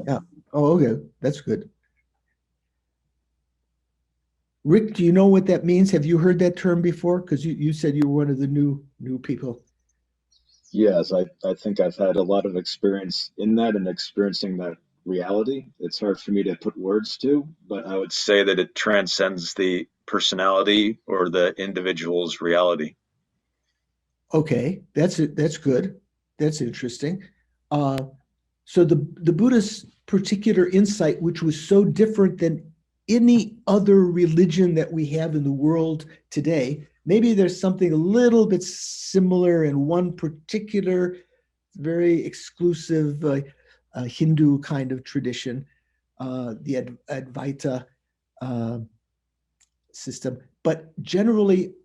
S1: Yeah. Oh, okay. That's good. Rick, do you know what that means? Have you heard that term before? Because you said you were one of the new people.
S3: Yes, I think I've had a lot of experience in that and experiencing that reality. It's hard for me to put words to, but I would say that it transcends the personality or the individual's reality.
S1: Okay, that's it. That's good. That's interesting. So the Buddha's particular insight, which was so different than any other religion that we have in the world today, maybe there's something a little bit similar in one particular, very exclusive Hindu kind of tradition, the Advaita system. But generally,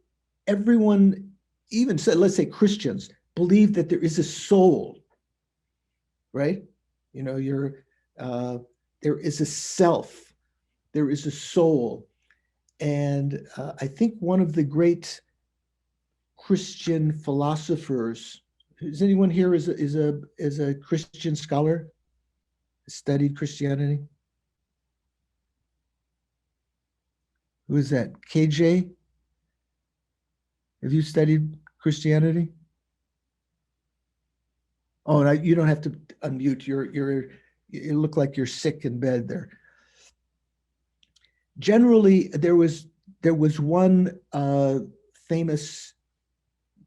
S1: everyone, even so, let's say Christians, believe that there is a soul, right? You know, there is a self, there is a soul. And I think one of the great Christian philosophers, is anyone here is a Christian scholar, studied Christianity? Who is that? KJ? Have you studied Christianity? Oh, no, you don't have to unmute. You look like you're sick in bed there. Generally, there was one famous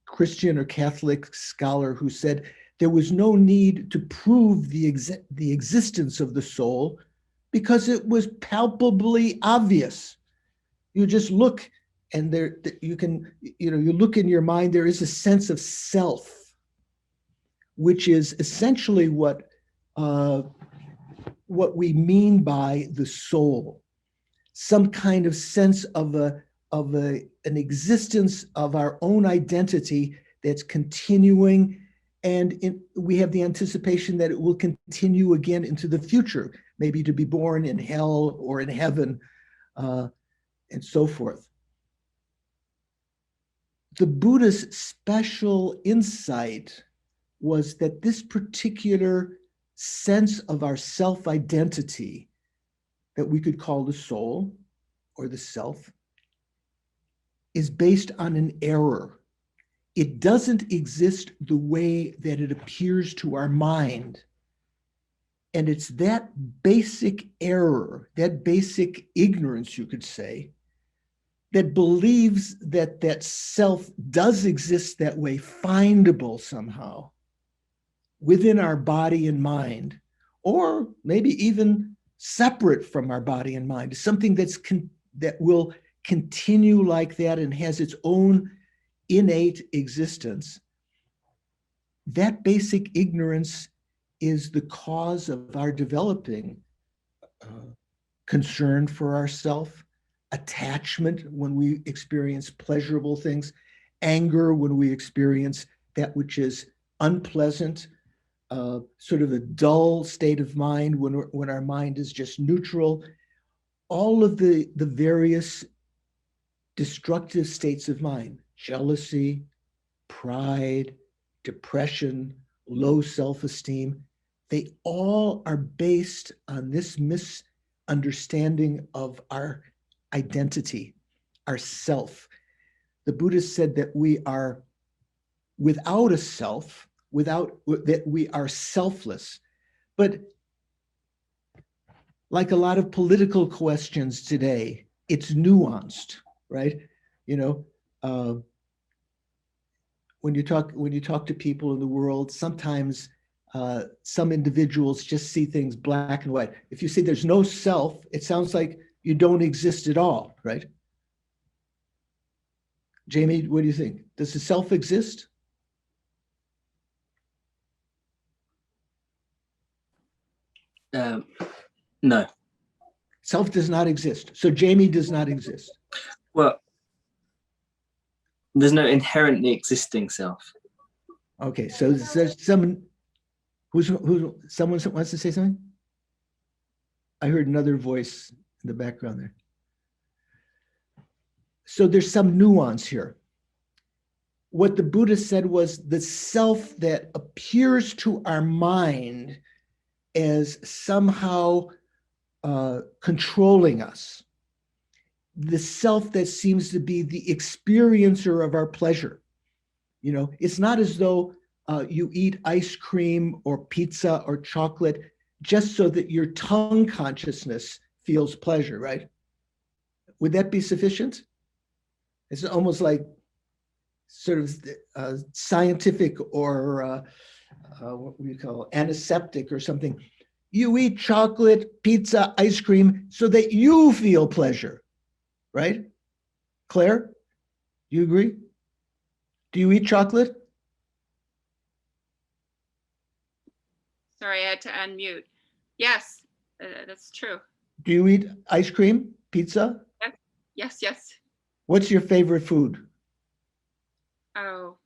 S1: Christian or Catholic scholar who said there was no need to prove the existence of the soul because it was palpably obvious. You just look, and there you can, you look in your mind. There is a sense of self, which is essentially what we mean by the soul. Some kind of sense of an existence of our own identity that's continuing, and we have the anticipation that it will continue again into the future, maybe to be born in hell or in heaven, and so forth. The Buddha's special insight was that this particular sense of our self-identity that we could call the soul or the self is based on an error. It doesn't exist the way that it appears to our mind. And it's that basic error, that basic ignorance, you could say, that believes that that self does exist that way, findable somehow within our body and mind, or maybe even separate from our body and mind, something that will continue like that and has its own innate existence. That basic ignorance is the cause of our developing concern for ourself, attachment when we experience pleasurable things, anger when we experience that which is unpleasant, sort of a dull state of mind when our mind is just neutral. All of the various destructive states of mind, jealousy, pride, depression, low self-esteem, they all are based on this misunderstanding of our identity, our self. The Buddha said that we are without a self, that we are selfless. But like a lot of political questions today, it's nuanced, right? You know, when you talk to people in the world, sometimes some individuals just see things black and white. If you say there's no self, it sounds like you don't exist at all, right? Jamie, what do you think? Does the self exist?
S8: No.
S1: Self does not exist. So Jamie does not exist.
S8: Well, there's no inherently existing self.
S1: Okay, so there's someone wants to say something? I heard another voice in the background there. So there's some nuance here. What the Buddha said was the self that appears to our mind as somehow controlling us, the self that seems to be the experiencer of our pleasure. You know, it's not as though you eat ice cream or pizza or chocolate just so that your tongue consciousness feels pleasure, right? Would that be sufficient? It's almost like sort of scientific or what we call antiseptic or something. You eat chocolate, pizza, ice cream so that you feel pleasure, right? Claire, do you agree? Do you eat chocolate?
S9: Sorry, I had to unmute. Yes, that's true.
S1: Do you eat ice cream, pizza?
S9: Yes, yes.
S1: What's your favorite food?
S9: Oh,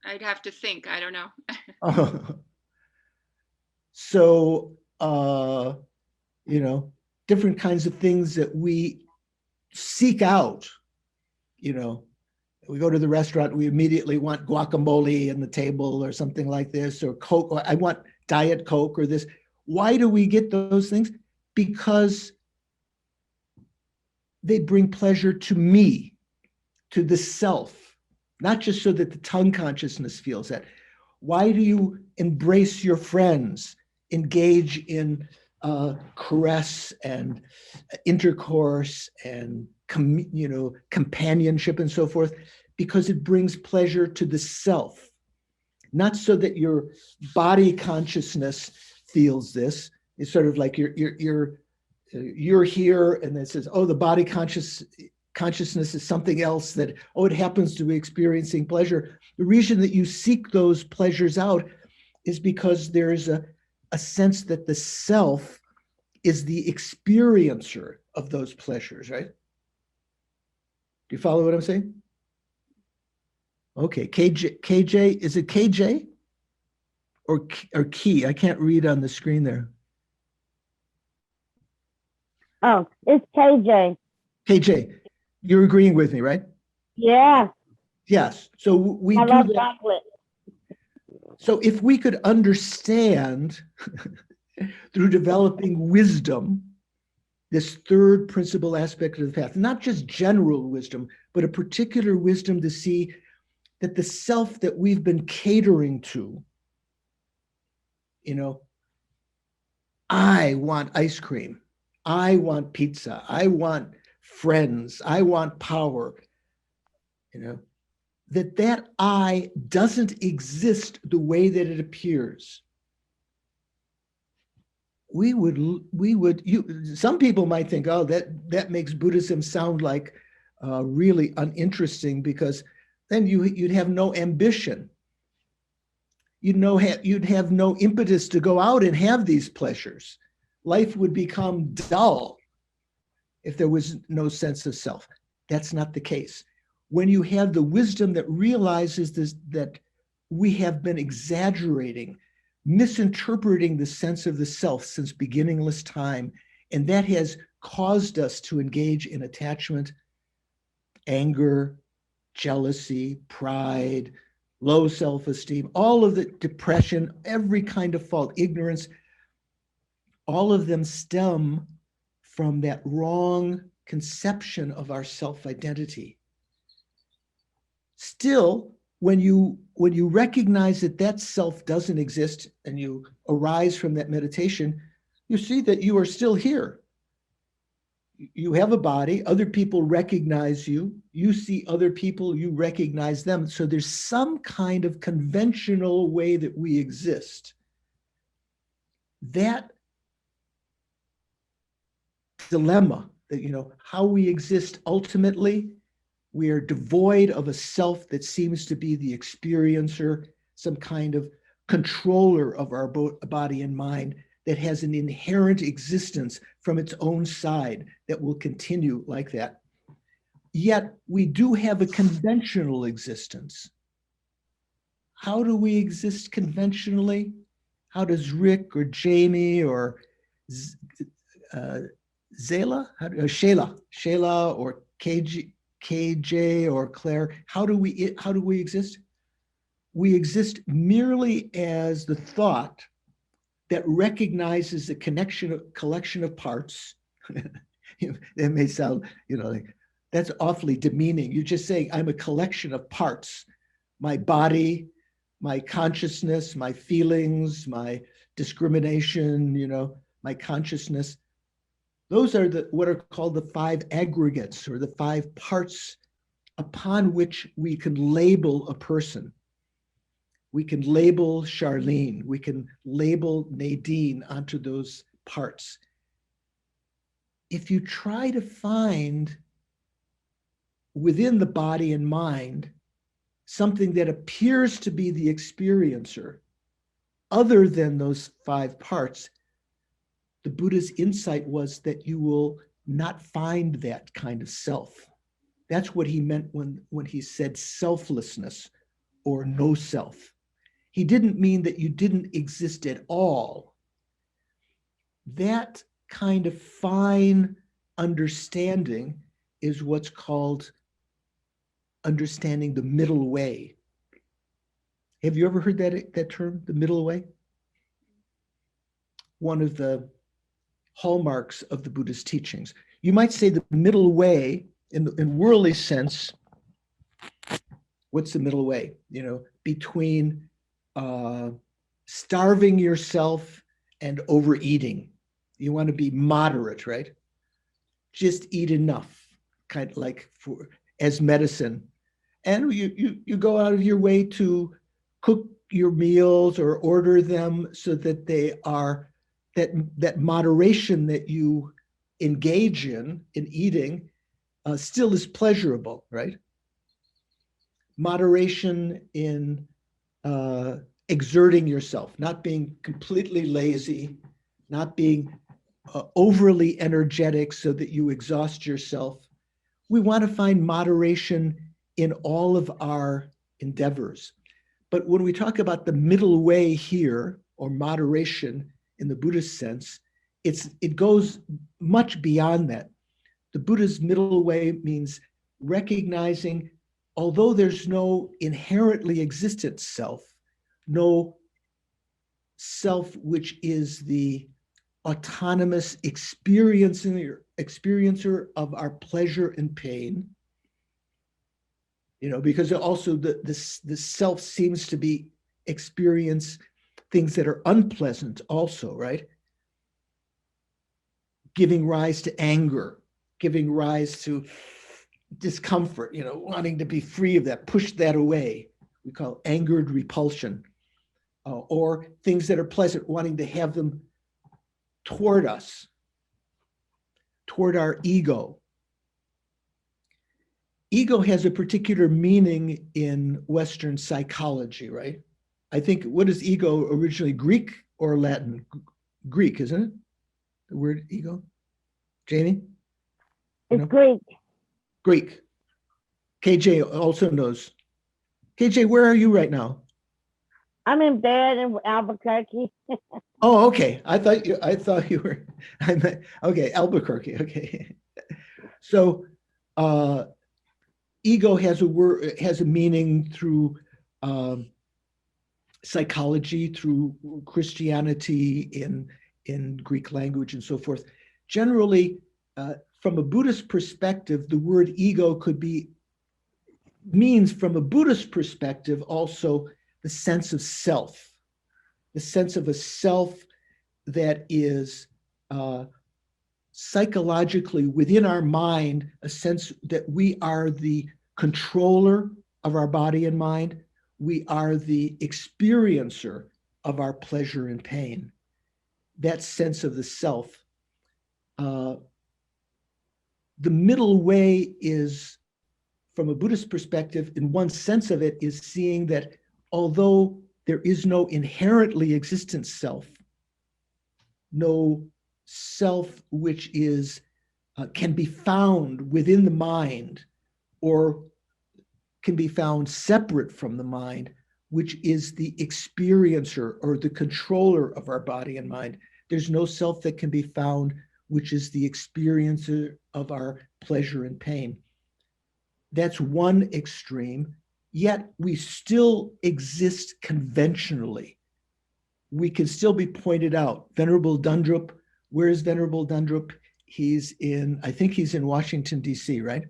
S9: I'd have to think. I don't know.
S1: So, you know, different kinds of things that we seek out, you know, we go to the restaurant, we immediately want guacamole on the table or something like this, or Coke, or I want Diet Coke or this. Why do we get those things? Because they bring pleasure to me, to the self, not just so that the tongue consciousness feels that. Why do you embrace your friends, engage in caress and intercourse and companionship and so forth? Because it brings pleasure to the self, not so that your body consciousness feels this. It's sort of like you're here, and it says, oh, the body consciousness is something else that, oh, it happens to be experiencing pleasure. The reason that you seek those pleasures out is because there is a sense that the self is the experiencer of those pleasures, right? Do you follow what I'm saying? Okay, KJ, is it KJ or Key? I can't read on the screen there.
S10: Oh, it's KJ.
S1: KJ, you're agreeing with me, right?
S10: Yeah.
S1: Yes. So we
S10: I
S1: do
S10: love
S1: that.
S10: chocolate.
S1: So if we could understand through developing wisdom, this third principal aspect of the path, not just general wisdom, but a particular wisdom to see that the self that we've been catering to, you know, I want ice cream, I want pizza, I want friends, I want power, you know, that I doesn't exist the way that it appears. Some people might think, oh, that makes Buddhism sound like really uninteresting, because then you'd have no ambition. You'd have no impetus to go out and have these pleasures. Life would become dull if there was no sense of self. That's not the case. When you have the wisdom that realizes this, that we have been exaggerating, misinterpreting the sense of the self since beginningless time, and that has caused us to engage in attachment, anger, jealousy, pride, low self-esteem, all of the depression, every kind of fault, ignorance, all of them stem from that wrong conception of our self-identity. Still, when you recognize that that self doesn't exist and you arise from that meditation, you see that you are still here. you have a body, other people recognize you, you see other people, you recognize them. So there's some kind of conventional way that we exist. That dilemma that, how we exist ultimately, we are devoid of a self that seems to be the experiencer, some kind of controller of our body and mind that has an inherent existence from its own side that will continue like that. Yet we do have a conventional existence. How do we exist conventionally? How does Rick or Jamie or Shayla or KJ or Claire, how do we exist? We exist merely as the thought that recognizes a collection of parts. That may sound, like that's awfully demeaning. You're just saying I'm a collection of parts. My body, my consciousness, my feelings, my discrimination, my consciousness. Those are what are called the 5 aggregates, or the 5 parts upon which we can label a person. We can label Charlene, we can label Nadine onto those parts. If you try to find within the body and mind something that appears to be the experiencer, other than those 5 parts, the Buddha's insight was that you will not find that kind of self. That's what he meant when he said selflessness or no self. He didn't mean that you didn't exist at all. That kind of fine understanding is what's called understanding the middle way. Have you ever heard that term, the middle way? One of the hallmarks of the Buddhist teachings. You might say the middle way, in worldly sense, what's the middle way? Between starving yourself and overeating. You want to be moderate, right? Just eat enough, kind of like as medicine. And you go out of your way to cook your meals or order them so that they are, that moderation that you engage in eating still is pleasurable, right? Moderation in exerting yourself, not being completely lazy, not being overly energetic so that you exhaust yourself. We want to find moderation in all of our endeavors. But when we talk about the middle way here, or moderation in the Buddhist sense, it goes much beyond that. The Buddha's middle way means recognizing, although there's no inherently existent self, no self which is the autonomous experiencer of our pleasure and pain, because also the self seems to be experience things that are unpleasant also, right? Giving rise to anger, giving rise to discomfort, wanting to be free of that, push that away. We call angered repulsion. Or things that are pleasant, wanting to have them toward us, toward our ego. Ego has a particular meaning in Western psychology, right? I think, what is ego originally, Greek or Latin? Greek, isn't it? The word ego? Jamie?
S10: It's Greek.
S1: Greek. KJ also knows. KJ, where are you right now?
S10: I'm in bed in Albuquerque.
S1: Oh, okay. I thought you were. Okay, Albuquerque. Okay. So, ego has a meaning through psychology, through Christianity, in Greek language, and so forth. Generally, from a Buddhist perspective, the word ego means, from a Buddhist perspective, also the sense of self, the sense of a self that is psychologically within our mind a sense that we are the controller of our body and mind. We are the experiencer of our pleasure and pain. That sense of the self. The middle way is, from a Buddhist perspective, in one sense of it, is seeing that although there is no inherently existent self, no self which is can be found within the mind or can be found separate from the mind, which is the experiencer or the controller of our body and mind. There's no self that can be found which is the experiencer of our pleasure and pain. That's one extreme, yet we still exist conventionally. We can still be pointed out. Venerable Dundrup, where is Venerable Dundrup? He's in, I think he's in Washington, D.C., right?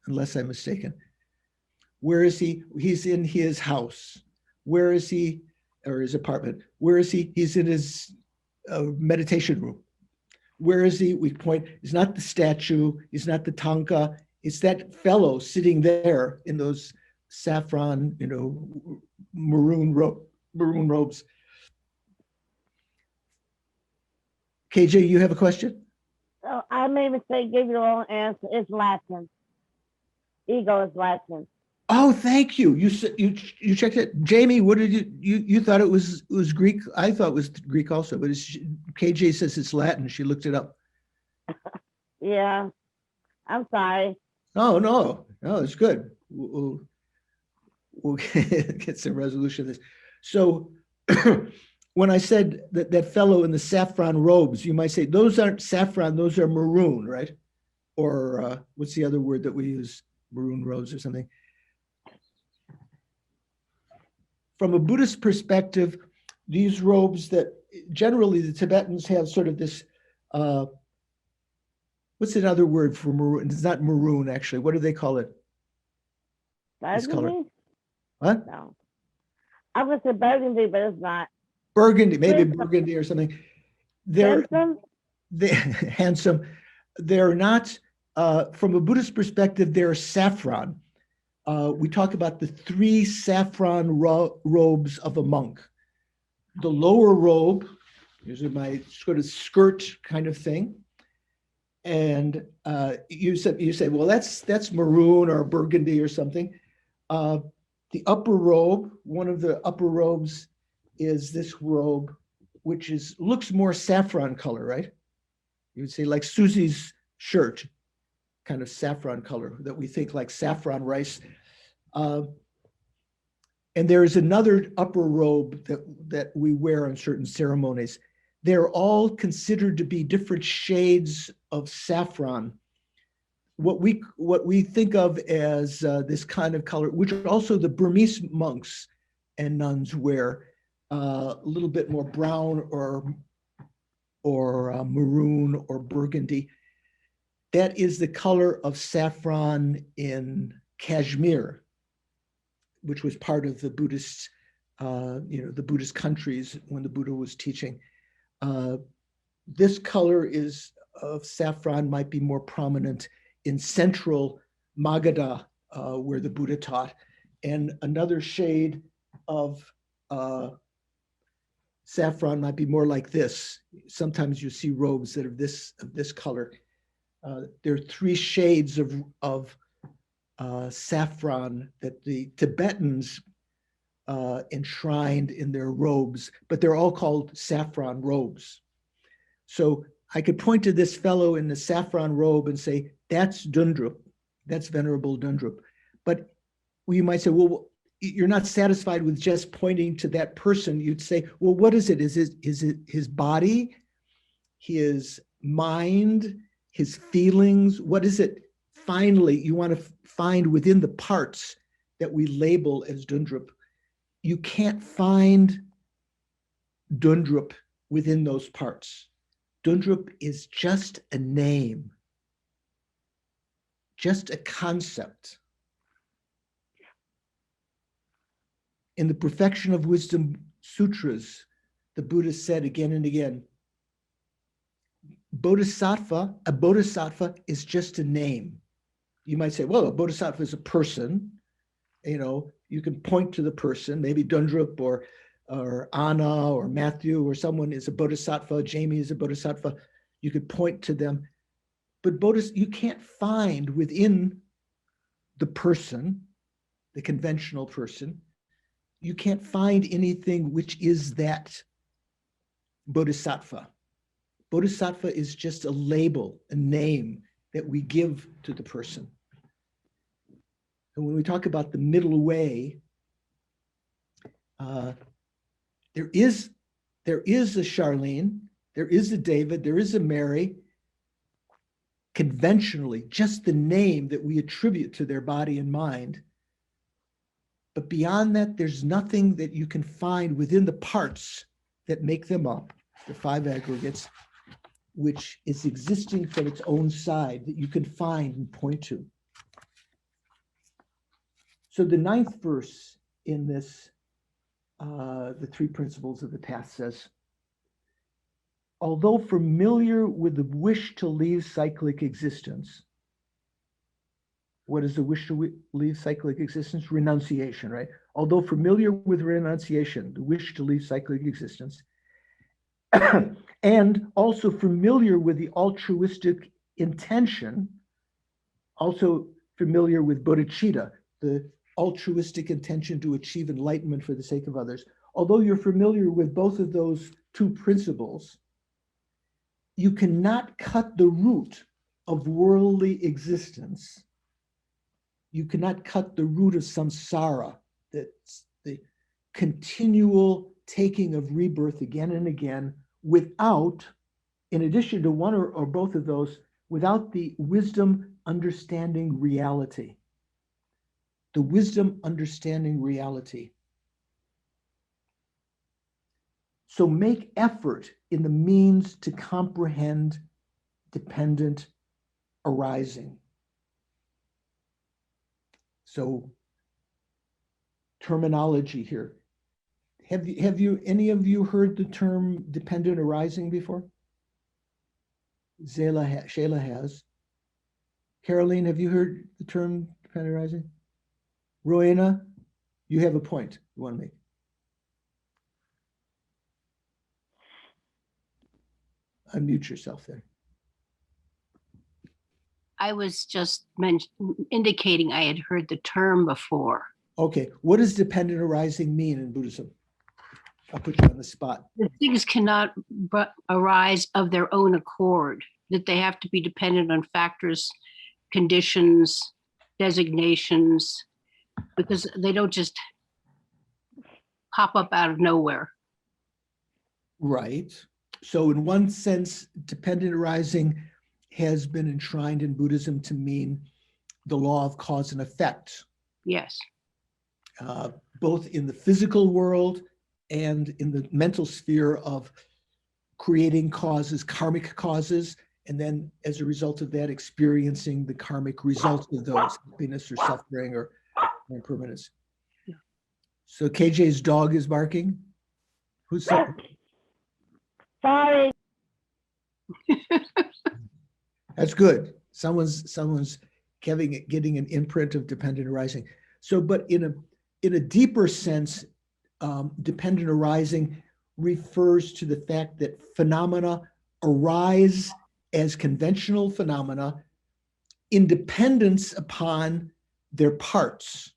S1: Unless I'm mistaken. Where is he? He's in his house. Where is he? Or his apartment. Where is he? He's in his meditation room. Where is he? We point, it's not the statue, it's not the tanka, it's that fellow sitting there in those saffron, maroon robes. KJ, you have a question?
S10: So I made a mistake, give you the wrong answer. It's Latin. Ego is Latin.
S1: Oh, thank you. You checked it. Jamie, what did you thought it was Greek? I thought it was Greek also, but KJ says it's Latin. She looked it up.
S10: Yeah, I'm sorry.
S1: Oh, no, it's good. We'll get some resolution of this. So when I said that fellow in the saffron robes, you might say, those aren't saffron, those are maroon, right? Or what's the other word that we use? Maroon robes or something. From a Buddhist perspective, these robes that generally the Tibetans have sort of this, what's another word for maroon? It's not maroon, actually. What do they call it? This color.
S10: Burgundy?
S1: What?
S10: No. I would say burgundy, but it's not.
S1: Burgundy, maybe
S10: Handsome.
S1: burgundy or something. They're handsome. They're not, from a Buddhist perspective, they're saffron. We talk about the 3 saffron robes of a monk. The lower robe, here's my sort of skirt kind of thing. And you say, well, that's maroon or burgundy or something. The upper robe, one of the upper robes is this robe, which looks more saffron color, right? You would say like Susie's shirt, kind of saffron color that we think like saffron rice. And there is another upper robe that we wear on certain ceremonies. They're all considered to be different shades of saffron. What we think of as this kind of color, which also the Burmese monks and nuns wear, a little bit more brown or maroon or burgundy. That is the color of saffron in Kashmir, which was part of the Buddhist, the Buddhist countries when the Buddha was teaching. This color of saffron might be more prominent in central Magadha, where the Buddha taught, and another shade of saffron might be more like this. Sometimes you see robes that are of this color. There are 3 shades of saffron that the Tibetans enshrined in their robes, but they're all called saffron robes. So I could point to this fellow in the saffron robe and say, that's Dundrup, that's Venerable Dundrup. But you might say, well, you're not satisfied with just pointing to that person. You'd say, well, what is it? Is it his body, his mind, his feelings? What is it? Finally, you want to find within the parts that we label as Dundrup. You can't find Dundrup within those parts. Dundrup is just a name, just a concept. In the Perfection of Wisdom Sutras, the Buddha said again and again, a bodhisattva is just a name. You might say, well, a bodhisattva is a person. You know, you can point to the person, maybe Dundrup or Anna or Matthew or someone is a bodhisattva, Jamie is a bodhisattva. You could point to them. But you can't find within the person, the conventional person, you can't find anything which is that bodhisattva. Bodhisattva is just a label, a name that we give to the person. And when we talk about the middle way, there is a Charlene, there is a David, there is a Mary, conventionally, just the name that we attribute to their body and mind. But beyond that, there's nothing that you can find within the parts that make them up, the five aggregates, which is existing from its own side that you can find and point to. So the 9th verse in this, the three principles of the path says, although familiar with the wish to leave cyclic existence, what is the wish to leave cyclic existence? Renunciation, right? Although familiar with renunciation, the wish to leave cyclic existence, and also familiar with the altruistic intention, also familiar with bodhicitta, the altruistic intention to achieve enlightenment for the sake of others. Although you're familiar with both of those two principles, you cannot cut the root of worldly existence. You cannot cut the root of samsara, that's the continual taking of rebirth again and again without, in addition to one or both of those, without the wisdom understanding reality. The wisdom understanding reality. So make effort in the means to comprehend dependent arising. So terminology here. Have you any of you heard the term dependent arising before? Shayla has. Caroline, have you heard the term dependent arising? Roena, you have a point you want to make. Unmute yourself there.
S11: I was just indicating I had heard the term before.
S1: Okay, what does dependent arising mean in Buddhism? I'll put you on the spot.
S11: The things cannot but arise of their own accord, that they have to be dependent on factors, conditions, designations, because they don't just pop up out of nowhere.
S1: Right. So in one sense, dependent arising has been enshrined in Buddhism to mean the law of cause and effect.
S11: Yes.
S1: Both in the physical world and in the mental sphere of creating causes, karmic causes, and then as a result of that, experiencing the karmic results of those, happiness or suffering or impermanence.
S11: Yeah.
S1: So KJ's dog is barking. Who's that?
S10: Sorry.
S1: That's good. Someone's getting an imprint of dependent arising. So, but in a deeper sense, dependent arising refers to the fact that phenomena arise as conventional phenomena in dependence upon their parts.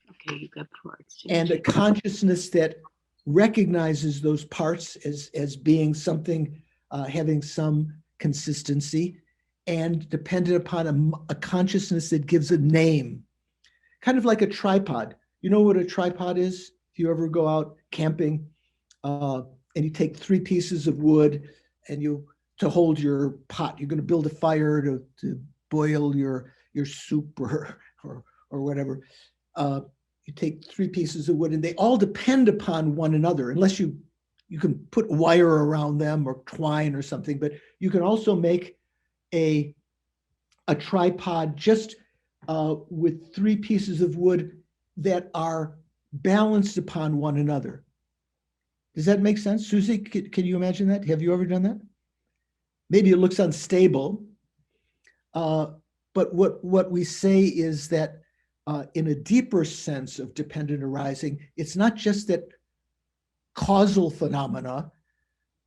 S11: Okay, you got parts.
S1: And a consciousness that recognizes those parts as being something, having some consistency, and dependent upon a consciousness that gives a name, kind of like a tripod. You know what a tripod is? If you ever go out camping and you take 3 pieces of wood and to hold your pot, you're going to build a fire to boil your soup or whatever. You take 3 pieces of wood and they all depend upon one another, unless you can put wire around them or twine or something, but you can also make a tripod just with 3 pieces of wood that are balanced upon one another. Does that make sense? Susie, can you imagine that? Have you ever done that? maybe it looks unstable, but what we say is that in a deeper sense of dependent arising, it's not just that causal phenomena,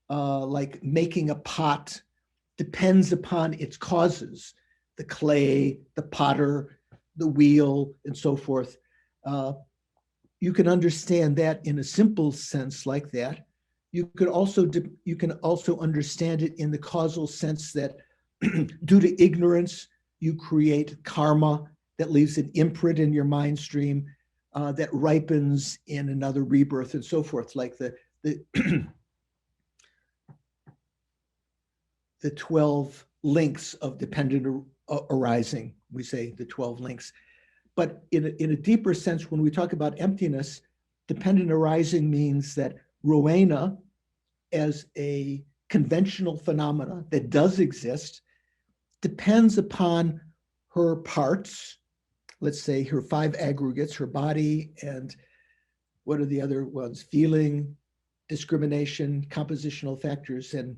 S1: like making a pot, depends upon its causes, the clay, the potter, the wheel, and so forth. You can understand that in a simple sense like that. You can also understand it in the causal sense that due to ignorance, you create karma that leaves an imprint in your mind stream that ripens in another rebirth and so forth, like the the 12 links of dependent arising. We say the 12 links. But in a deeper sense, when we talk about emptiness, dependent arising means that Rowena, as a conventional phenomena that does exist, depends upon her parts, let's say her 5 aggregates, her body, and what are the other ones? Feeling, discrimination, compositional factors, and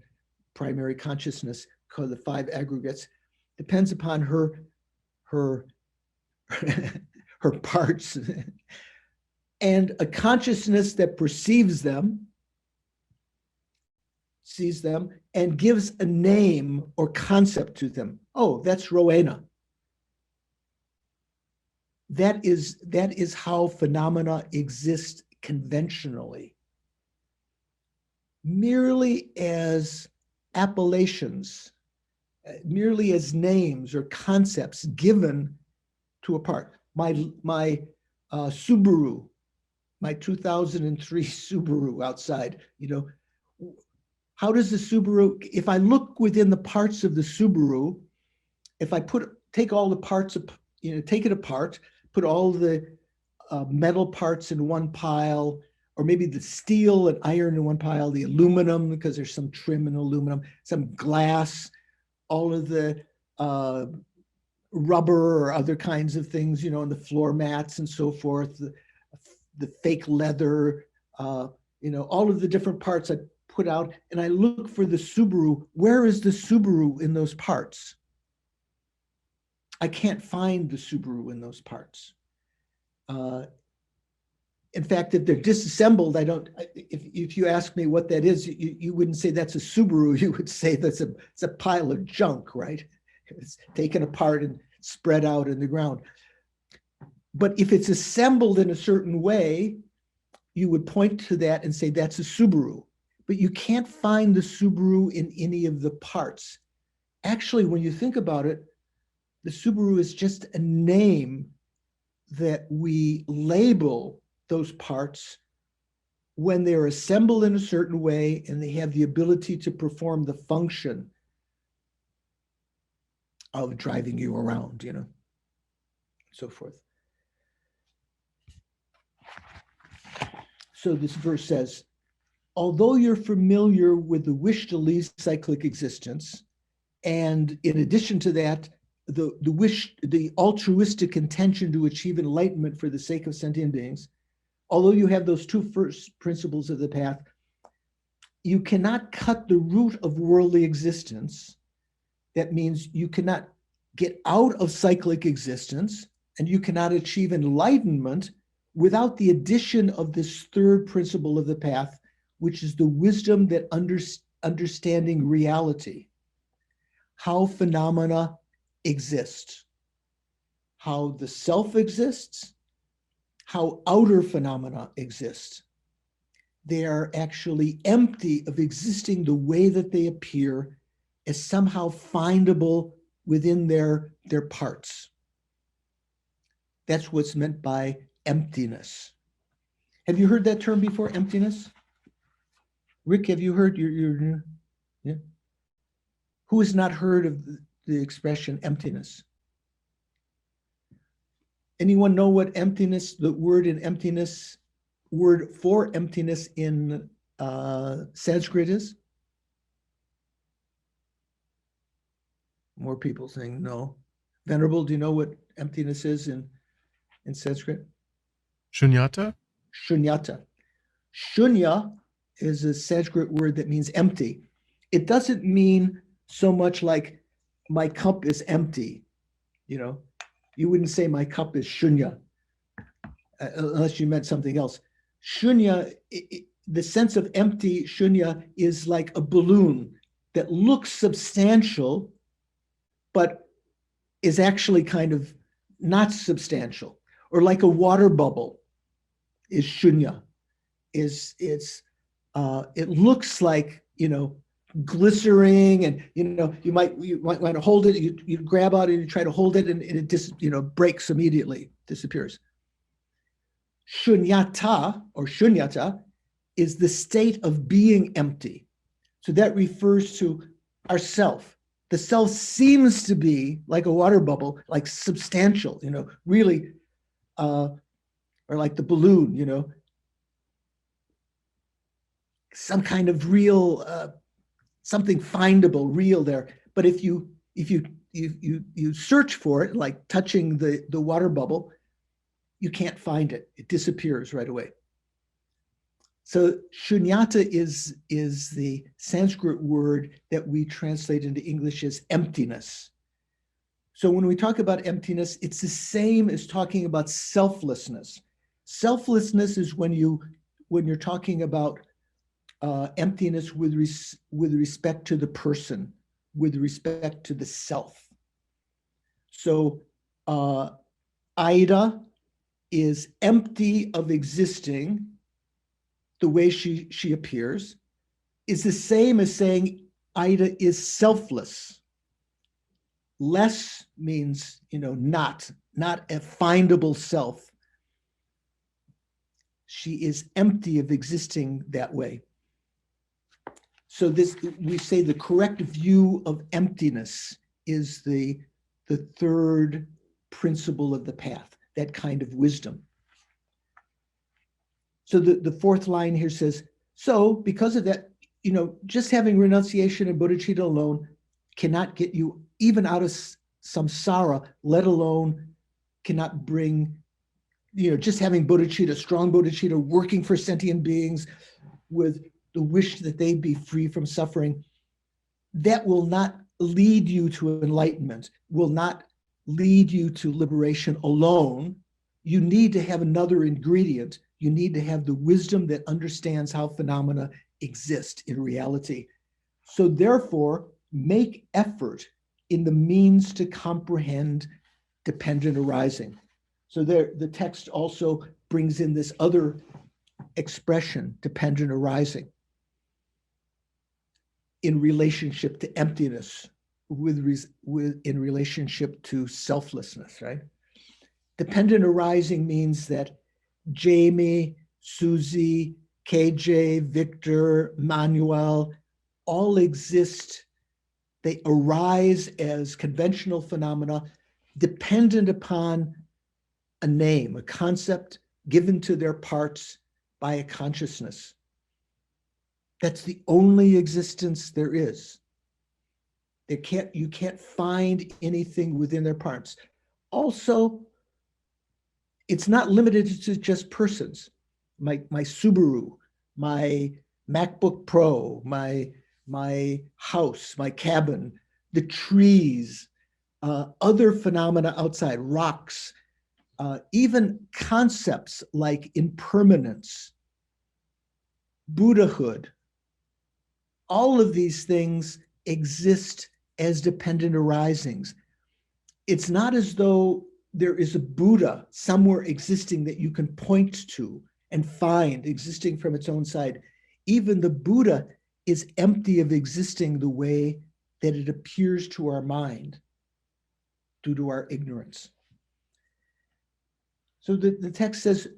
S1: primary consciousness, called the 5 aggregates, depends upon her her parts and a consciousness that perceives them, sees them, and gives a name or concept to them. Oh, that's Rowena. That is how phenomena exist conventionally, merely as appellations, merely as names or concepts given to a part. My Subaru, my 2003 Subaru outside, you know, how does the Subaru, if I look within the parts of the Subaru, if I take all the parts, you know, take it apart, put all the metal parts in one pile, or maybe the steel and iron in one pile, the aluminum, because there's some trim in aluminum, some glass, all of the rubber or other kinds of things, you know, and the floor mats and so forth, the fake leather, you know, all of the different parts I put out, and I look for the Subaru. Where is the Subaru in those parts? I can't find the Subaru in those parts. In fact, if they're disassembled, I don't, if you ask me what that is, you wouldn't say that's a Subaru, you would say it's a pile of junk, right? It's taken apart and spread out in the ground. But if it's assembled in a certain way, you would point to that and say that's a Subaru. But you can't find the Subaru in any of the parts. Actually, when you think about it, the Subaru is just a name that we label those parts when they're assembled in a certain way and they have the ability to perform the function of driving you around, you know, so forth. So this verse says, although you're familiar with the wish to leave cyclic existence, and in addition to that, the wish, the altruistic intention to achieve enlightenment for the sake of sentient beings, although you have those 2 first principles of the path, you cannot cut the root of worldly existence. That means you cannot get out of cyclic existence, and you cannot achieve enlightenment without the addition of this 3rd principle of the path, which is the wisdom that understanding reality, how phenomena exist, how the self exists, how outer phenomena exist. They are actually empty of existing the way that they appear as somehow findable within their parts. That's what's meant by emptiness. Have you heard that term before, emptiness? Rick, have you heard yeah? Who has not heard of the expression emptiness? Anyone know what emptiness, the word in emptiness, word for emptiness in Sanskrit is? More people saying no. Venerable, do you know what emptiness is in Sanskrit?
S6: Shunyata?
S1: Shunyata. Shunya is a Sanskrit word that means empty. It doesn't mean so much like my cup is empty, you know. You wouldn't say my cup is shunya, unless you meant something else. Shunya, the sense of empty, shunya, is like a balloon that looks substantial, but is actually kind of not substantial. Or like a water bubble is shunya. It looks like, you know, glycering, and you know, you might want to hold it, you grab out and you try to hold it, and it just, you know, breaks immediately, disappears. Shunyata, or shunyata, is the state of being empty. So that refers to our self. The self seems to be like a water bubble, like substantial, you know, really, or like the balloon, you know, some kind of real, something findable, real there. But if you search for it, like touching the water bubble, you can't find it. It disappears right away. So shunyata is the Sanskrit word that we translate into English as emptiness. So when we talk about emptiness, it's the same as talking about selflessness. Selflessness is when you're talking about emptiness with respect to the person, with respect to the self. So Ida is empty of existing. The way she appears is the same as saying Ida is selfless. Less means, you know, not a findable self. She is empty of existing that way. So this, we say the correct view of emptiness is the third principle of the path, that kind of wisdom. So the fourth line here says, so because of that, you know, just having renunciation and bodhicitta alone cannot get you even out of samsara, let alone cannot bring, you know, just having bodhicitta, strong bodhicitta, working for sentient beings with the wish that they be free from suffering, that will not lead you to enlightenment, will not lead you to liberation alone. You need to have another ingredient. You need to have the wisdom that understands how phenomena exist in reality. So therefore, make effort in the means to comprehend dependent arising. So there, the text also brings in this other expression, dependent arising, in relationship to emptiness, in relationship to selflessness, right? Dependent arising means that Jamie, Susie, KJ, Victor, Manuel, all exist. They arise as conventional phenomena dependent upon a name, a concept given to their parts by a consciousness. That's the only existence there is. You can't find anything within their parts. Also, it's not limited to just persons. My Subaru, my MacBook Pro, my house, my cabin, the trees, other phenomena outside, rocks, even concepts like impermanence, Buddhahood. All of these things exist as dependent arisings. It's not as though there is a Buddha somewhere existing that you can point to and find existing from its own side. Even the Buddha is empty of existing the way that it appears to our mind due to our ignorance. So the text says,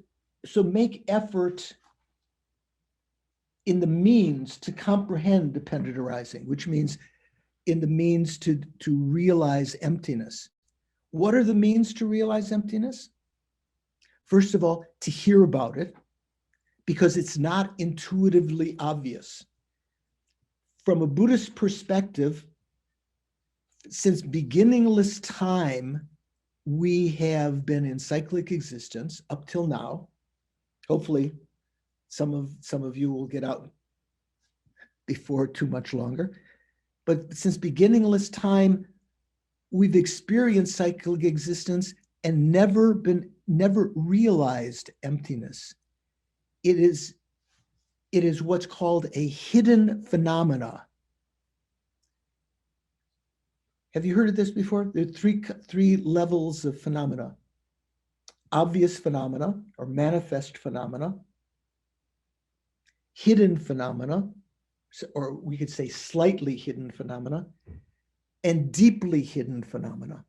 S1: so make effort in the means to comprehend dependent arising, which means in the means to realize emptiness. What are the means to realize emptiness? First of all, to hear about it, because it's not intuitively obvious. From a Buddhist perspective, since beginningless time, we have been in cyclic existence up till now. Hopefully, some of you will get out before too much longer. But since beginningless time, we've experienced cyclic existence and never realized emptiness. It is what's called a hidden phenomena. Have you heard of this before? There are three levels of phenomena: obvious phenomena or manifest phenomena, hidden phenomena, or we could say slightly hidden phenomena, and deeply hidden phenomena.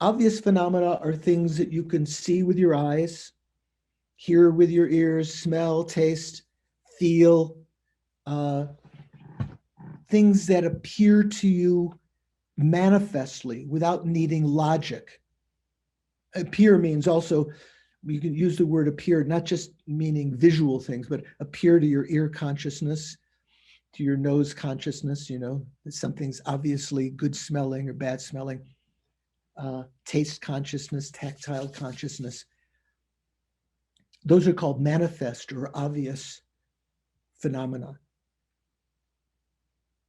S1: Obvious phenomena are things that you can see with your eyes, hear with your ears, smell, taste, feel, things that appear to you manifestly without needing logic. Appear means also, you can use the word appear, not just meaning visual things, but appear to your ear consciousness, to your nose consciousness, you know, that something's obviously good smelling or bad smelling. Taste consciousness, tactile consciousness. Those are called manifest or obvious phenomena.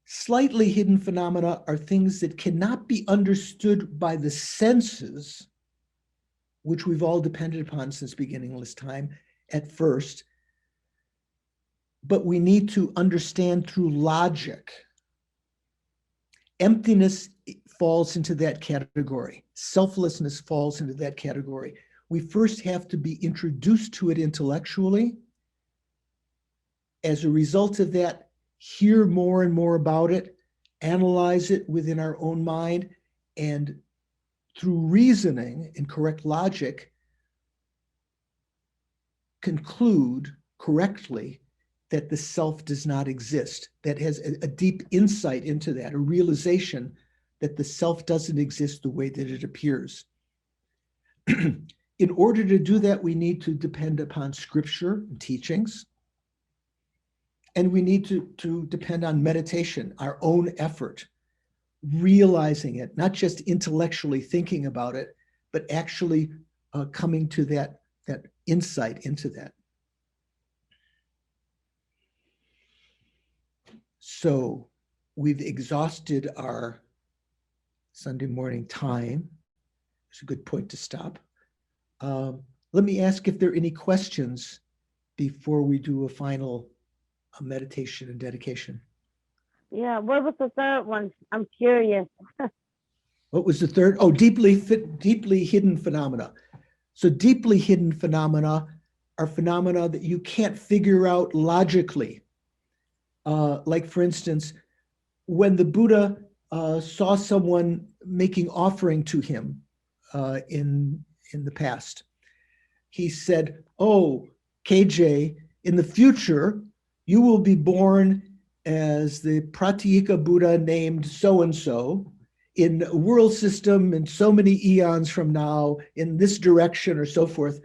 S1: Slightly hidden phenomena are things that cannot be understood by the senses, which we've all depended upon since beginningless time at first, but we need to understand through logic. Emptiness falls into that category. Selflessness falls into that category. We first have to be introduced to it intellectually. As a result of that, hear more and more about it, analyze it within our own mind, and through reasoning and correct logic, conclude correctly that the self does not exist. That has a deep insight into that, a realization that the self doesn't exist the way that it appears. In order to do that, we need to depend upon scripture and teachings. And we need to depend on meditation, our own effort, realizing it, not just intellectually thinking about it, but actually coming to that insight into that. So we've exhausted our Sunday morning time. It's a good point to stop. Let me ask if there are any questions before we do a final meditation and dedication.
S10: Yeah, what was the third one? I'm curious.
S1: What was the third? Oh, deeply hidden phenomena. So deeply hidden phenomena are phenomena that you can't figure out logically. Like, for instance, when the Buddha saw someone making offering to him in the past, he said, "Oh, KJ, in the future, you will be born as the Pratyeka Buddha named so-and-so in a world system in so many eons from now, in this direction," or so forth.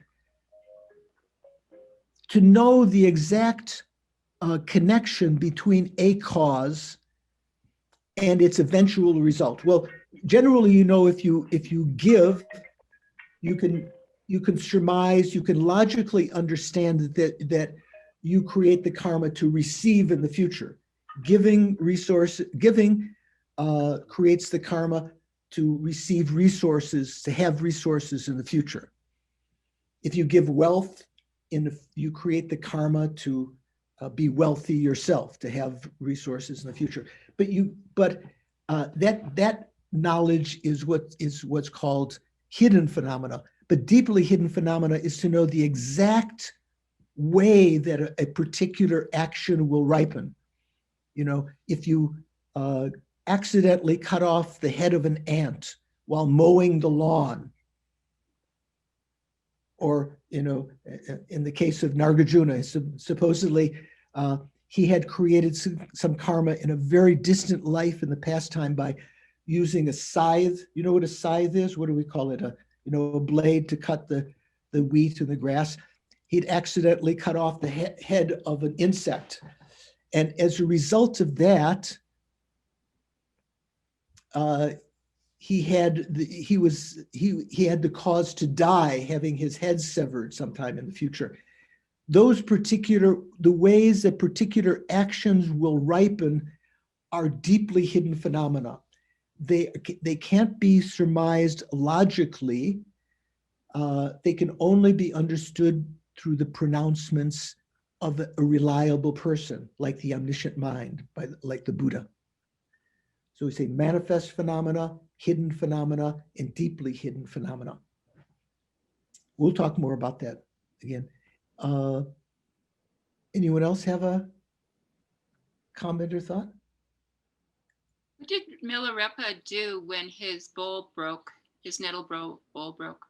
S1: To know the exact connection between a cause and its eventual result. Well, generally, you know, if you give, you can surmise, you can logically understand that you create the karma to receive in the future. Giving creates the karma to receive resources, to have resources in the future. If you give wealth, you create the karma to be wealthy yourself, to have resources in the future. But that knowledge is what's called hidden phenomena. But deeply hidden phenomena is to know the exact way that a particular action will ripen. You know, if you accidentally cut off the head of an ant while mowing the lawn, or, you know, in the case of Nagarjuna, supposedly he had created some karma in a very distant life in the past time by using a scythe. You know what a scythe is? What do we call it? A blade to cut the wheat and the grass. He'd accidentally cut off the head of an insect. And as a result of that, he had the cause to die, having his head severed sometime in the future. the ways that particular actions will ripen are deeply hidden phenomena. They can't be surmised logically. They can only be understood through the pronouncements of a reliable person, like the omniscient mind, like the Buddha. So we say manifest phenomena, hidden phenomena, and deeply hidden phenomena. We'll talk more about that again. Anyone else have a comment or thought?
S9: What did Milarepa do when his bowl broke, his nettle bowl broke?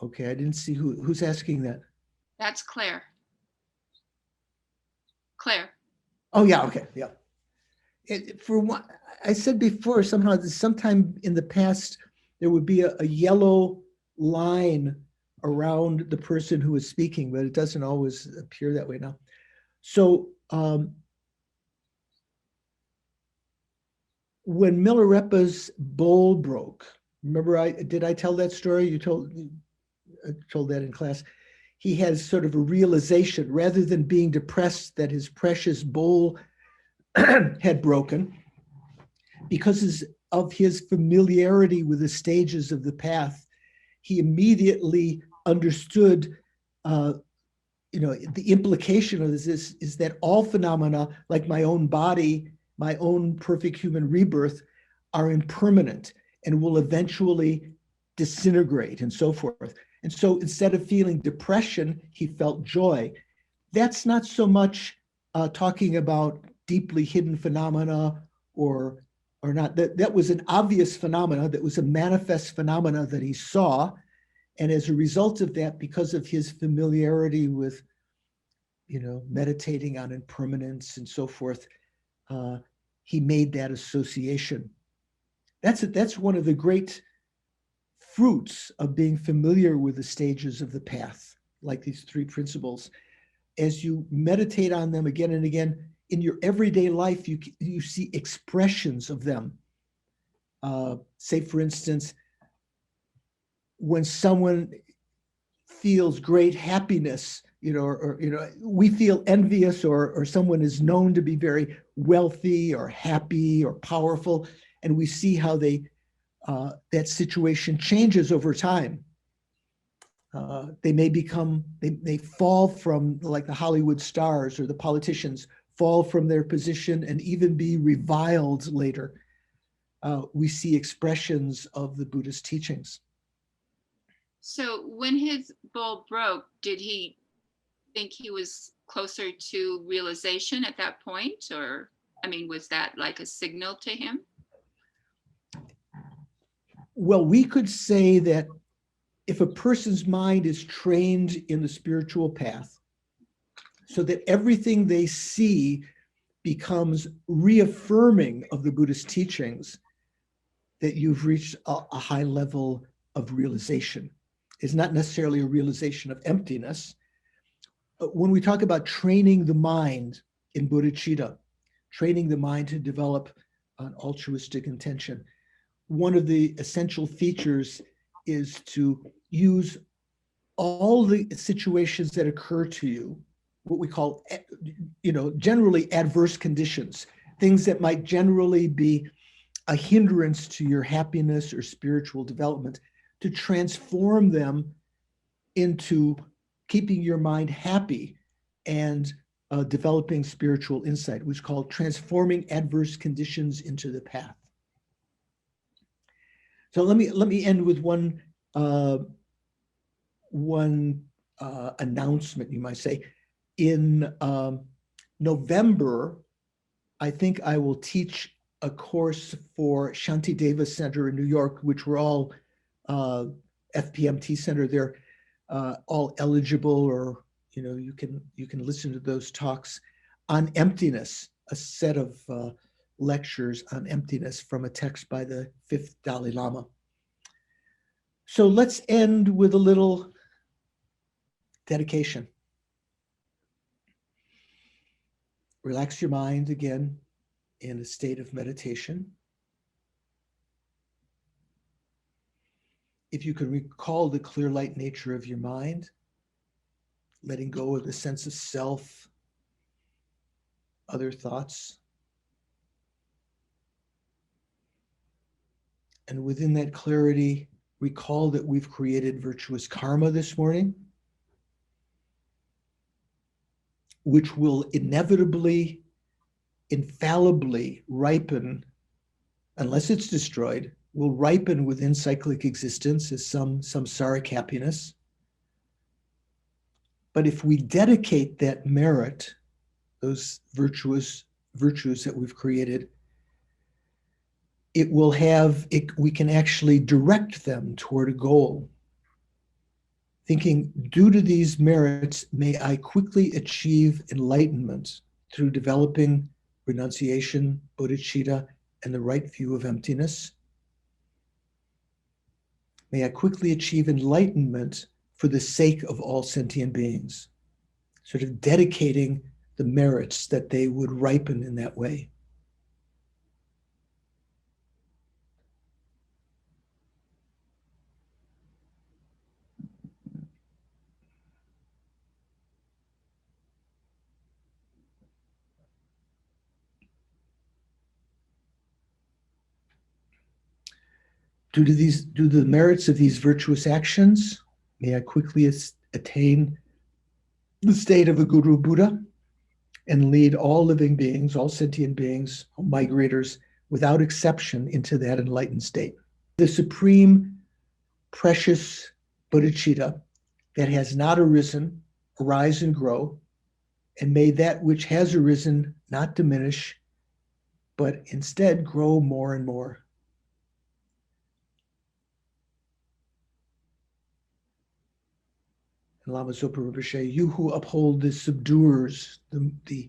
S1: Okay, I didn't see who's asking that.
S9: That's Claire. Claire.
S1: Oh yeah, okay, yeah. For what I said before, sometime in the past, there would be a yellow line around the person who is speaking, but it doesn't always appear that way now. So when Milarepa's bowl broke, remember did I tell that story? You told that in class. He has sort of a realization, rather than being depressed that his precious bowl had broken, because of his familiarity with the stages of the path, he immediately understood, the implication of this is that all phenomena, like my own body, my own perfect human rebirth, are impermanent and will eventually disintegrate and so forth. And so instead of feeling depression, he felt joy. That's not so much talking about deeply hidden phenomena or not. That was an obvious phenomena, that was a manifest phenomena that he saw. And as a result of that, because of his familiarity with, meditating on impermanence and so forth, he made that association. That's one of the great fruits of being familiar with the stages of the path, like these three principles. As you meditate on them again and again, in your everyday life, you see expressions of them. Say, for instance, when someone feels great happiness, we feel envious, or someone is known to be very wealthy or happy or powerful, and we see how that situation changes over time. They may fall from, like the Hollywood stars or the politicians, fall from their position and even be reviled later. We see expressions of the Buddhist teachings.
S9: So when his bowl broke, did he think he was closer to realization at that point? Or, was that like a signal to him?
S1: Well, we could say that if a person's mind is trained in the spiritual path, so that everything they see becomes reaffirming of the Buddhist teachings, that you've reached a high level of realization. It's not necessarily a realization of emptiness. When we talk about training the mind in bodhicitta, training the mind to develop an altruistic intention, one of the essential features is to use all the situations that occur to you, what we call, generally adverse conditions, things that might generally be a hindrance to your happiness or spiritual development, to transform them into keeping your mind happy and developing spiritual insight, which is called transforming adverse conditions into the path. So let me end with one announcement, you might say. In November, I think I will teach a course for Shantideva Center in New York, which we're all FPMT Center. They're all eligible, or you can listen to those talks on emptiness, a set of lectures on emptiness from a text by the 5th Dalai Lama. So let's end with a little dedication. Relax your mind again in a state of meditation. If you can recall the clear light nature of your mind, letting go of the sense of self, other thoughts. And within that clarity, recall that we've created virtuous karma this morning, which will inevitably, infallibly ripen, unless it's destroyed, will ripen within cyclic existence as some samsaric happiness. But if we dedicate that merit, those virtues that we've created, we can actually direct them toward a goal. Thinking, due to these merits, may I quickly achieve enlightenment through developing renunciation, bodhicitta, and the right view of emptiness. May I quickly achieve enlightenment for the sake of all sentient beings. Sort of dedicating the merits that they would ripen in that way. Due to the merits of these virtuous actions, may I quickly attain the state of a Guru Buddha and lead all living beings, all sentient beings, all migrators, without exception into that enlightened state. The supreme, precious bodhicitta that has not arisen, arise and grow, and may that which has arisen not diminish, but instead grow more and more. And Lama Zopa Rinpoche, you who uphold the subduers, the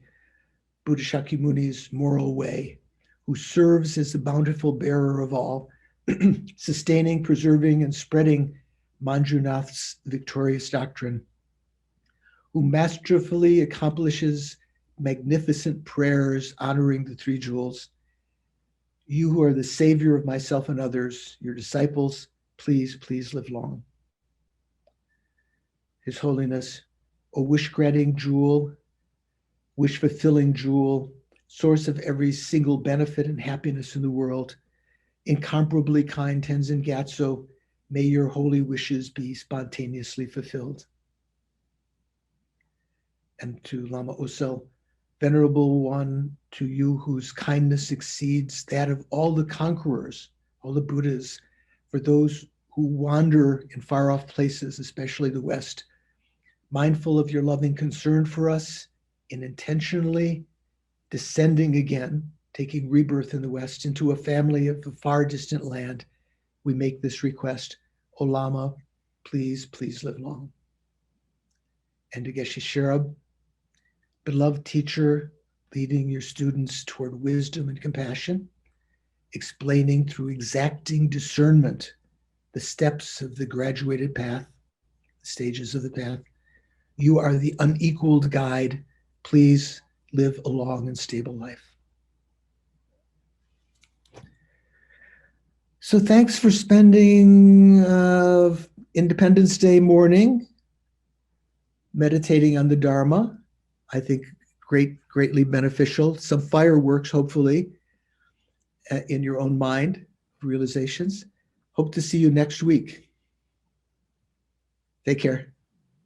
S1: Buddha Shakyamuni's moral way, who serves as the bountiful bearer of all, sustaining, preserving, and spreading Manjunath's victorious doctrine, who masterfully accomplishes magnificent prayers honoring the three jewels. You who are the savior of myself and others, your disciples, please, please live long. His Holiness, O wish-granting jewel, wish-fulfilling jewel, source of every single benefit and happiness in the world, incomparably kind Tenzin Gyatso, may your holy wishes be spontaneously fulfilled. And to Lama Osel, Venerable One, to you whose kindness exceeds that of all the conquerors, all the Buddhas, for those who wander in far-off places, especially the West, mindful of your loving concern for us in intentionally descending again, taking rebirth in the West into a family of a far distant land, we make this request. O Lama, please, please live long. And to Geshe Sherab, beloved teacher, leading your students toward wisdom and compassion, explaining through exacting discernment the steps of the graduated path, the stages of the path. You are the unequaled guide. Please live a long and stable life. So thanks for spending Independence Day morning meditating on the Dharma. I think greatly beneficial. Some fireworks, hopefully, in your own mind, realizations. Hope to see you next week. Take care.